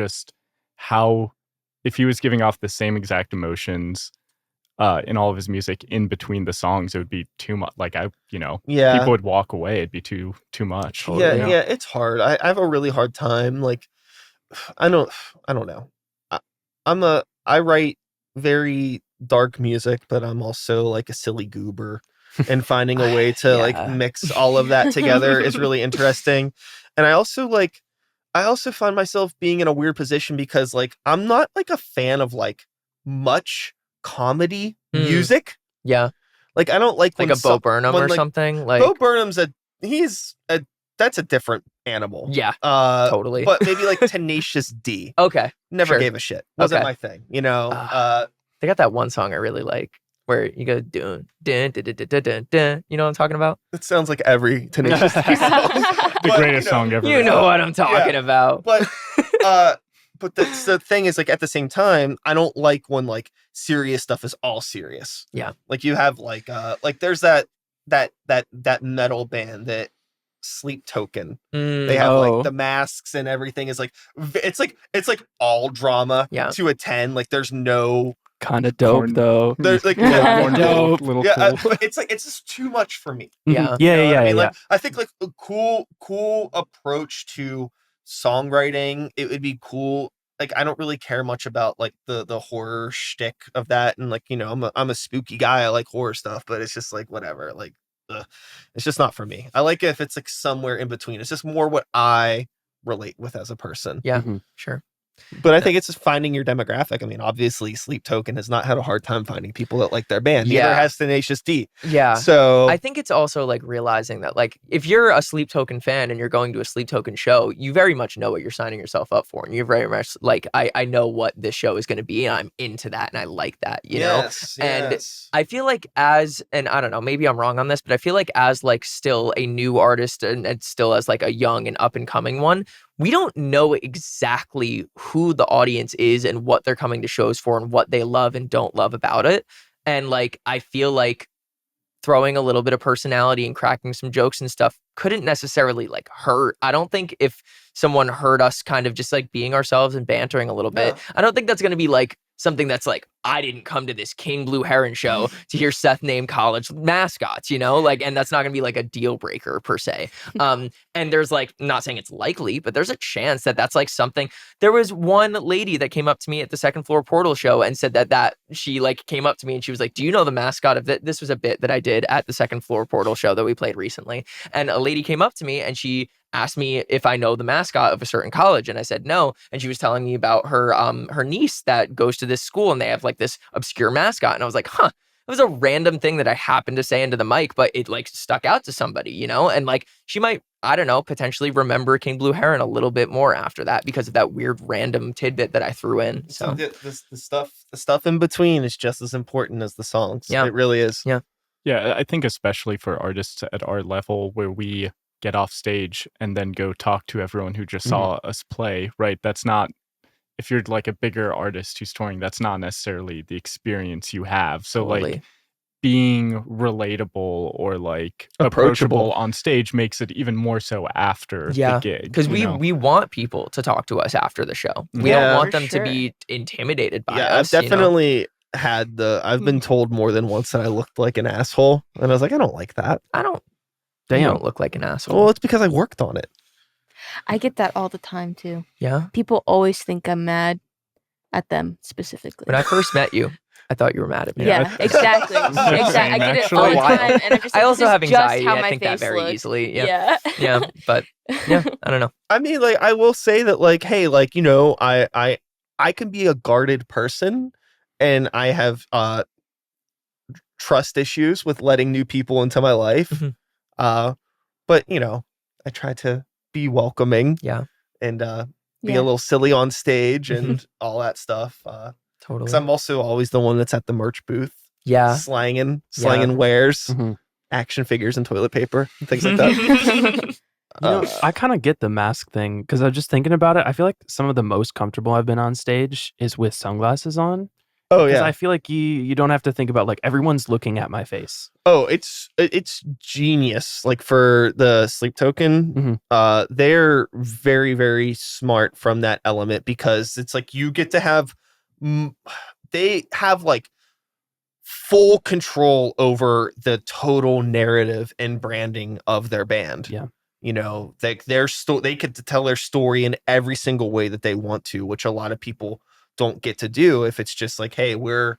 giving off the same exact emotions in all of his music in between the songs, it would be too much. Like people would walk away. It'd be too much. It's hard. I have a really hard time. Like, I don't know. I write very dark music, but I'm also like a silly goober, and finding a way to like mix all of that together is really interesting. And I also find myself being in a weird position because like I'm not like a fan of like much comedy music. Like I don't like a Bo Burnham or something. Like Bo Burnham's that's a different animal. Totally. But maybe like Tenacious D. Okay. Never gave a shit. Wasn't my thing, They got that one song I really like where you go dun dun dun dun dun dun dun. You know what I'm talking about? It sounds like every Tenacious D song. The greatest song ever. You know what I'm talking about. But the thing is, like, at the same time, I don't like when like serious stuff is all serious. Like you have like there's that metal band that Sleep Token. They have like the masks and everything is like it's like all drama to a 10. Like there's no kind of dope though. There's like dope. Little cool. It's like it's just too much for me. Yeah. Like, I think like a cool approach to songwriting. It would be cool. Like I don't really care much about like the horror shtick of that, and like I'm a spooky guy. I like horror stuff, but it's just like whatever. Like it's just not for me. I like it if it's like somewhere in between. It's just more what I relate with as a person. Sure. But I think it's just finding your demographic. I mean, obviously, Sleep Token has not had a hard time finding people that like their band. Neither has Tenacious D. So I think it's also like realizing that like if you're a Sleep Token fan and you're going to a Sleep Token show, you very much know what you're signing yourself up for, and you're very much like I know what this show is going to be, and I'm into that, and I like that, you know. And I feel like and I don't know, maybe I'm wrong on this, but I feel like as like still a new artist and still as like a young and up and coming one, we don't know exactly who the audience is and what they're coming to shows for and what they love and don't love about it. And like, I feel like throwing a little bit of personality and cracking some jokes and stuff couldn't necessarily like hurt. I don't think if someone heard us kind of just like being ourselves and bantering a little bit, I don't think that's going to be like something that's like, I didn't come to this King Blue Heron show to hear Seth name college mascots, you know, like, and that's not gonna be like a deal breaker per se. And there's like, I'm not saying it's likely, but there's a chance that that's like something. There was one lady that came up to me at the Second Floor Portal show and said that she like came up to me and she was like, do you know the mascot of this was a bit that I did at the Second Floor Portal show that we played recently. And a lady came up to me and she asked me if I know the mascot of a certain college, and I said no. And she was telling me about her niece that goes to this school, and they have like this obscure mascot. And I was like, huh, it was a random thing that I happened to say into the mic, but it like stuck out to somebody, you know? And like she might, I don't know, potentially remember King Blue Heron a little bit more after that because of that weird random tidbit that I threw in. So the stuff in between is just as important as the songs. It really is. Yeah, I think especially for artists at our level where we get off stage and then go talk to everyone who just saw us play, right? That's not, if you're like a bigger artist who's touring, that's not necessarily the experience you have. So like being relatable or like approachable on stage makes it even more so after the gig. Because we want people to talk to us after the show. We don't want them to be intimidated by us. I've definitely had I've been told more than once that I looked like an asshole. And I was like, I don't like that. You don't look like an asshole. Well, it's because I worked on it. I get that all the time too. Yeah. People always think I'm mad at them specifically. When I first met you, I thought you were mad at me. Yeah, exactly. I get it all the time. And I'm just like, I also have anxiety. Just how I think that very looked. easily. Yeah. Yeah. But I don't know. I mean, like, I will say that, like, hey, like, you know, I can be a guarded person, and I have trust issues with letting new people into my life. Mm-hmm. But you know, I try to be welcoming. Yeah. And be a little silly on stage and all that stuff. Totally. Because I'm also always the one that's at the merch booth. Yeah. Slanging wares, action figures and toilet paper and things like that. You know, I kind of get the mask thing because I was just thinking about it. I feel like some of the most comfortable I've been on stage is with sunglasses on. Oh, because I feel like you don't have to think about like everyone's looking at my face. Oh, it's genius. Like for the Sleep Token, they're very, very smart from that element, because it's like you get to have they have like full control over the total narrative and branding of their band. Yeah. You know, they get to tell their story in every single way that they want to, which a lot of people don't get to do if it's just like, hey, we're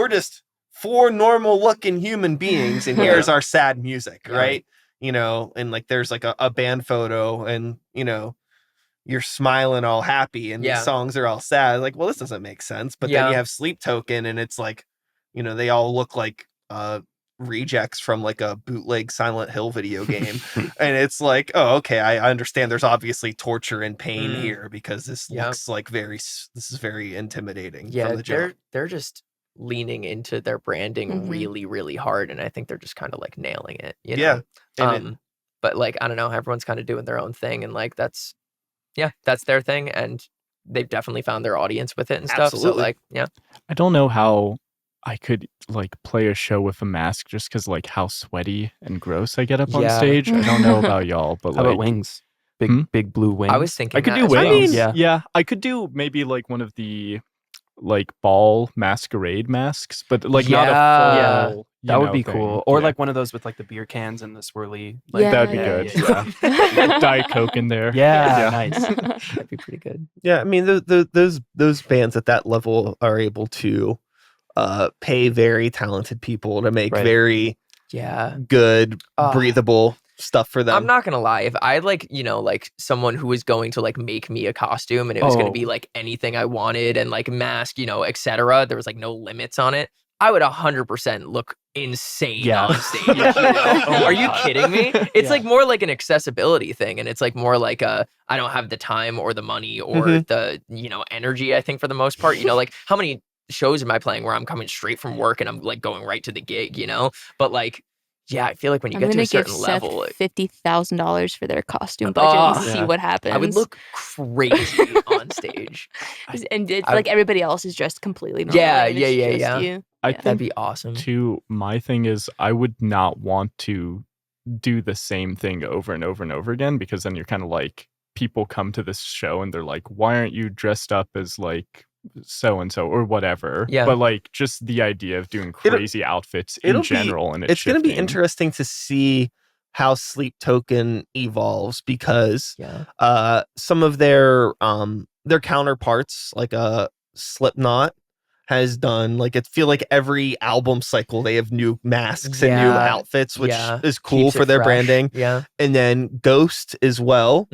just 4 normal looking human beings and here's our sad music, right? You know, and like there's like a band photo and, you know, you're smiling all happy and the songs are all sad. Like, well, this doesn't make sense. But then you have Sleep Token and it's like, you know, they all look like rejects from like a bootleg Silent Hill video game. And it's like, oh, okay, I understand there's obviously torture and pain here, because this looks like this is very intimidating. Yeah, from the jump. they're just leaning into their branding really, really hard, and I think they're just kind of like nailing it. You know? Yeah. But like, I don't know, everyone's kind of doing their own thing, and like that's their thing, and they've definitely found their audience with it and stuff. Absolutely. So like, I don't know how I could like play a show with a mask just because like how sweaty and gross I get up on stage. I don't know about y'all, but how about wings? Big blue wings. I was thinking I could do wings. Yeah, I could do maybe like one of the like ball masquerade masks, but like not a full. That would be thing. cool. Or like one of those with like the beer cans and the swirly. Like, that would be good. Yeah. Diet Coke in there. Yeah, nice. That'd be pretty good. Yeah, I mean, those bands at that level are able to pay very talented people to make very good, breathable stuff for them. I'm not gonna lie, if I like, you know, like someone who was going to like make me a costume and it was gonna be like anything I wanted and like mask, you know, etc., there was like no limits on it, I would 100% look insane on stage. You know? Are you kidding me? It's like more like an accessibility thing, and it's like more like I don't have the time or the money or the, you know, energy, I think, for the most part. You know, like how many shows am I playing where I'm coming straight from work and I'm like going right to the gig, you know? But like, yeah, I feel like when you get to a certain level, $50,000 for their costume budget and see what happens. I would look crazy on stage, and it's like everybody else is dressed completely normal. Yeah. You. I think that'd be awesome. Too, my thing is I would not want to do the same thing over and over and over again, because then you're kind of like, people come to this show and they're like, why aren't you dressed up as like so and so or whatever? But like just the idea of doing crazy outfits in general, and it's going to be interesting to see how Sleep Token evolves, because some of their counterparts, like Slipknot, has done, like, I feel like every album cycle they have new masks and new outfits, which is cool for their branding. And then Ghost as well.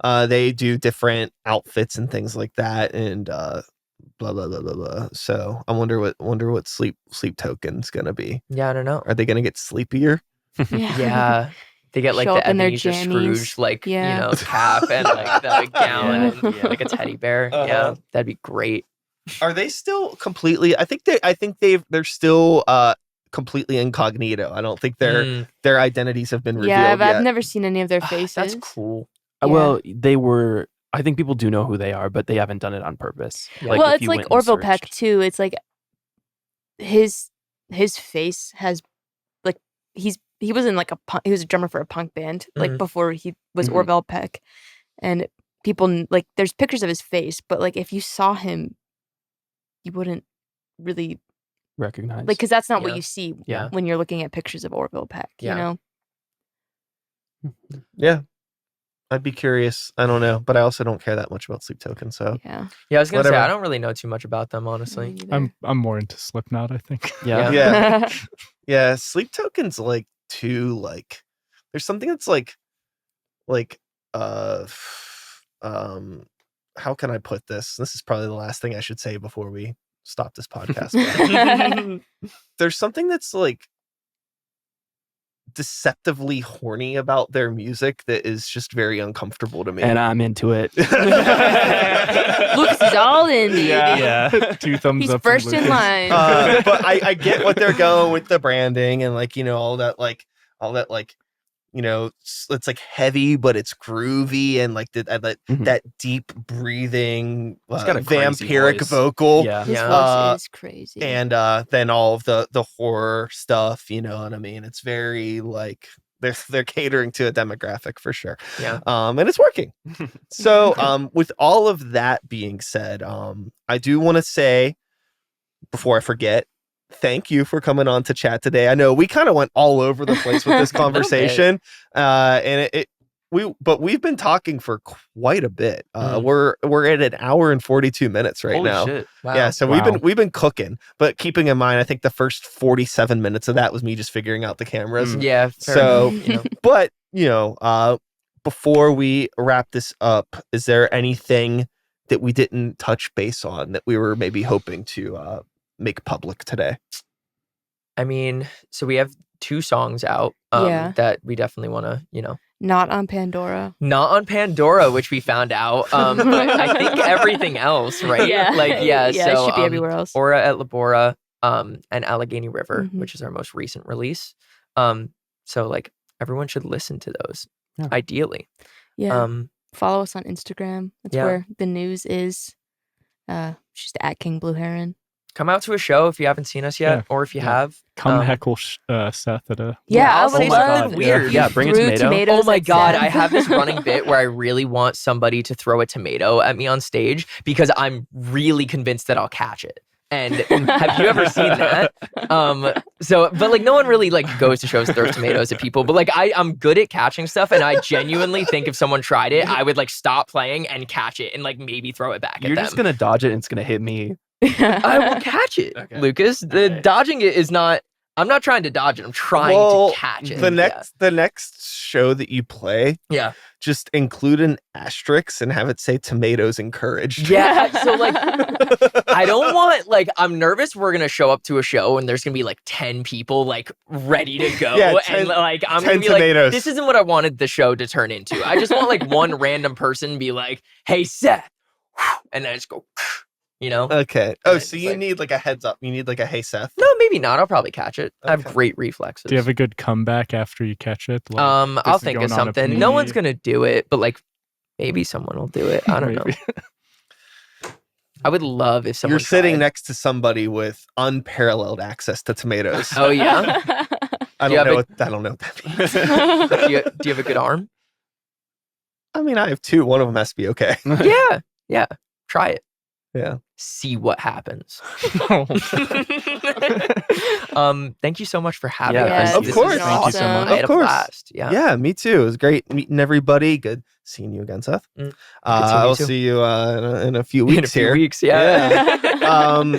They do different outfits and things like that, and blah blah blah blah blah. So I wonder what Sleep Token's gonna be. I don't know. Are they gonna get sleepier? They get like Show the Ebenezer jammies. Scrooge, like, you know, cap and like the gown and like a teddy bear. That'd be great. Are they still completely? I think they're still completely incognito. I don't think their identities have been revealed. I've yet. never seen any of their faces. That's cool. Well, they were. I think people do know who they are, but they haven't done it on purpose. Like, well, it's like Orville Peck too. It's like his his face has like he was in like he was a drummer for a punk band like before he was Orville Peck, and people like there's pictures of his face, but like if you saw him, you wouldn't really recognize like because that's not what you see Yeah. when you're looking at pictures of Orville Peck. You know. Yeah. I'd be curious. I don't know, but I also don't care that much about Sleep Token. So Yeah. I was gonna say Whatever. I don't really know too much about them, honestly. I'm more into Slipknot, I think. Yeah. Yeah. Sleep Token's like too like. There's something that's like how can I put this? This is probably the last thing I should say before we stop this podcast. There's something that's like deceptively horny about their music that is just very uncomfortable to me. And I'm into it. Lucas is all in. Yeah. 2 thumbs He's up. from first in Lucas. line. But I get what they're going with the branding and like, all that it's like heavy, but it's groovy and like that deep breathing, got a crazy vampiric voice. vocal. Yeah. His voice is crazy. And then all of the horror stuff, you know what I mean? It's very like they're catering to a demographic for sure. Yeah. And it's working. So with all of that being said, I do want to say before I forget, thank you for coming on to chat today. I know we kind of went all over the place with this conversation, and we've been talking for quite a bit. We're at an hour and 42 minutes right Holy now. shit. Wow. Yeah, so we've been cooking, but keeping in mind, I think the first 47 minutes of that was me just figuring out the cameras. Yeah. Fair So, enough, but before we wrap this up, is there anything that we didn't touch base on that we were maybe hoping to make public today? I mean, so we have 2 songs out that we definitely want to, Not on Pandora. Not on Pandora, which we found out. But I think everything else, right? Yeah. So it should be everywhere else. Aura et Labora, and Allegheny River, Mhm. which is our most recent release. So like everyone should listen to those, Yeah. ideally. Yeah. Follow us on Instagram. That's where the news is. Just at King Blue Heron. Come out to a show if you haven't seen us yet, or if you have. Come heckle Seth at a. Yeah, I I'll would say love something weird. Yeah, bring a threw tomato. tomatoes Oh my at God, Seth. I have this running bit where I really want somebody to throw a tomato at me on stage because I'm really convinced that I'll catch it. And have you ever seen that? But like no one really like goes to shows and throws tomatoes at people. But like I'm good at catching stuff, and I genuinely think if someone tried it, I would like stop playing and catch it and like maybe throw it back at them. You're just gonna dodge it and it's gonna hit me. I will catch it, Okay. Lucas. The dodging it is not. I'm not trying to dodge it. I'm trying to catch it. The next show that you play, Yeah. just include an asterisk and have it say tomatoes encouraged. Yeah. So like, I don't want like. I'm nervous. We're gonna show up to a show and there's gonna be like 10 people like ready to go, Yeah, and like I'm 10 gonna be tomatoes. like, this isn't what I wanted the show to turn into. I just want like one random person be like, "Hey Seth," and then I just go. Okay. And Oh, it's so you like- need like a heads up. You need like a hey Seth. No, maybe not. I'll probably catch it. I have Okay. great reflexes. Do you have a good comeback after you catch it? Like, I'll is think going of on a something. No PE? one's gonna do it, but like maybe someone will do it. I don't know. Maybe. I would love if someone. You're sitting tried. next to somebody with unparalleled access to tomatoes. Oh yeah. I do you don't have know a- what that means. do you have a good arm? I mean, I have 2. One of them has to be okay. Yeah. Try it. Yeah. See what happens. Thank you so much for having Yeah, us. of This course. was Thank you so awesome. much. I had Of a course. blast. Yeah. Yeah, me too. It was great meeting everybody. Good seeing you again, Seth. Mm. Good seeing you I'll too. see you in a few weeks In a few here. weeks, yeah.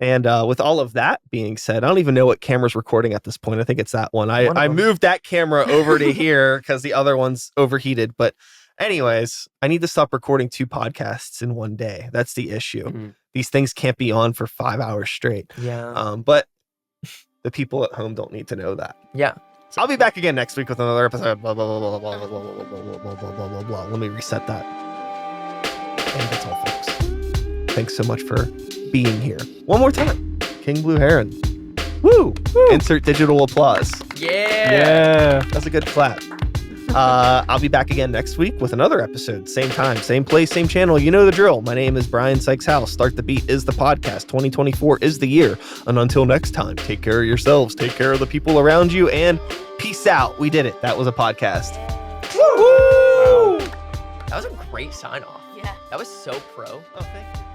And with all of that being said, I don't even know what camera's recording at this point. I think it's that one. One of I them. moved that camera over to here because the other one's overheated. But anyways, I need to stop recording 2 podcasts in one day. That's the issue. Mhm. These things can't be on for 5 hours straight. Yeah. But the people at home don't need to know that. Yeah. I'll be back again next week with another episode. Blah, blah, blah, blah, blah, blah, blah, blah, blah, blah, blah, blah, blah, blah. Let me reset that. And that's all, folks. Thanks so much for being here. One more time. King Blue Heron. Woo! Insert digital applause. Yeah. Yeah. That's a good clap. I'll be back again next week with another episode. Same time, same place, same channel. You know the drill. My name is Brian Sykes House. Start the Beat is the podcast. 2024 is the year. And until next time, take care of yourselves, take care of the people around you, and peace out. We did it. That was a podcast. Woo! That was a great sign off. Yeah. That was so pro. Oh, thank you.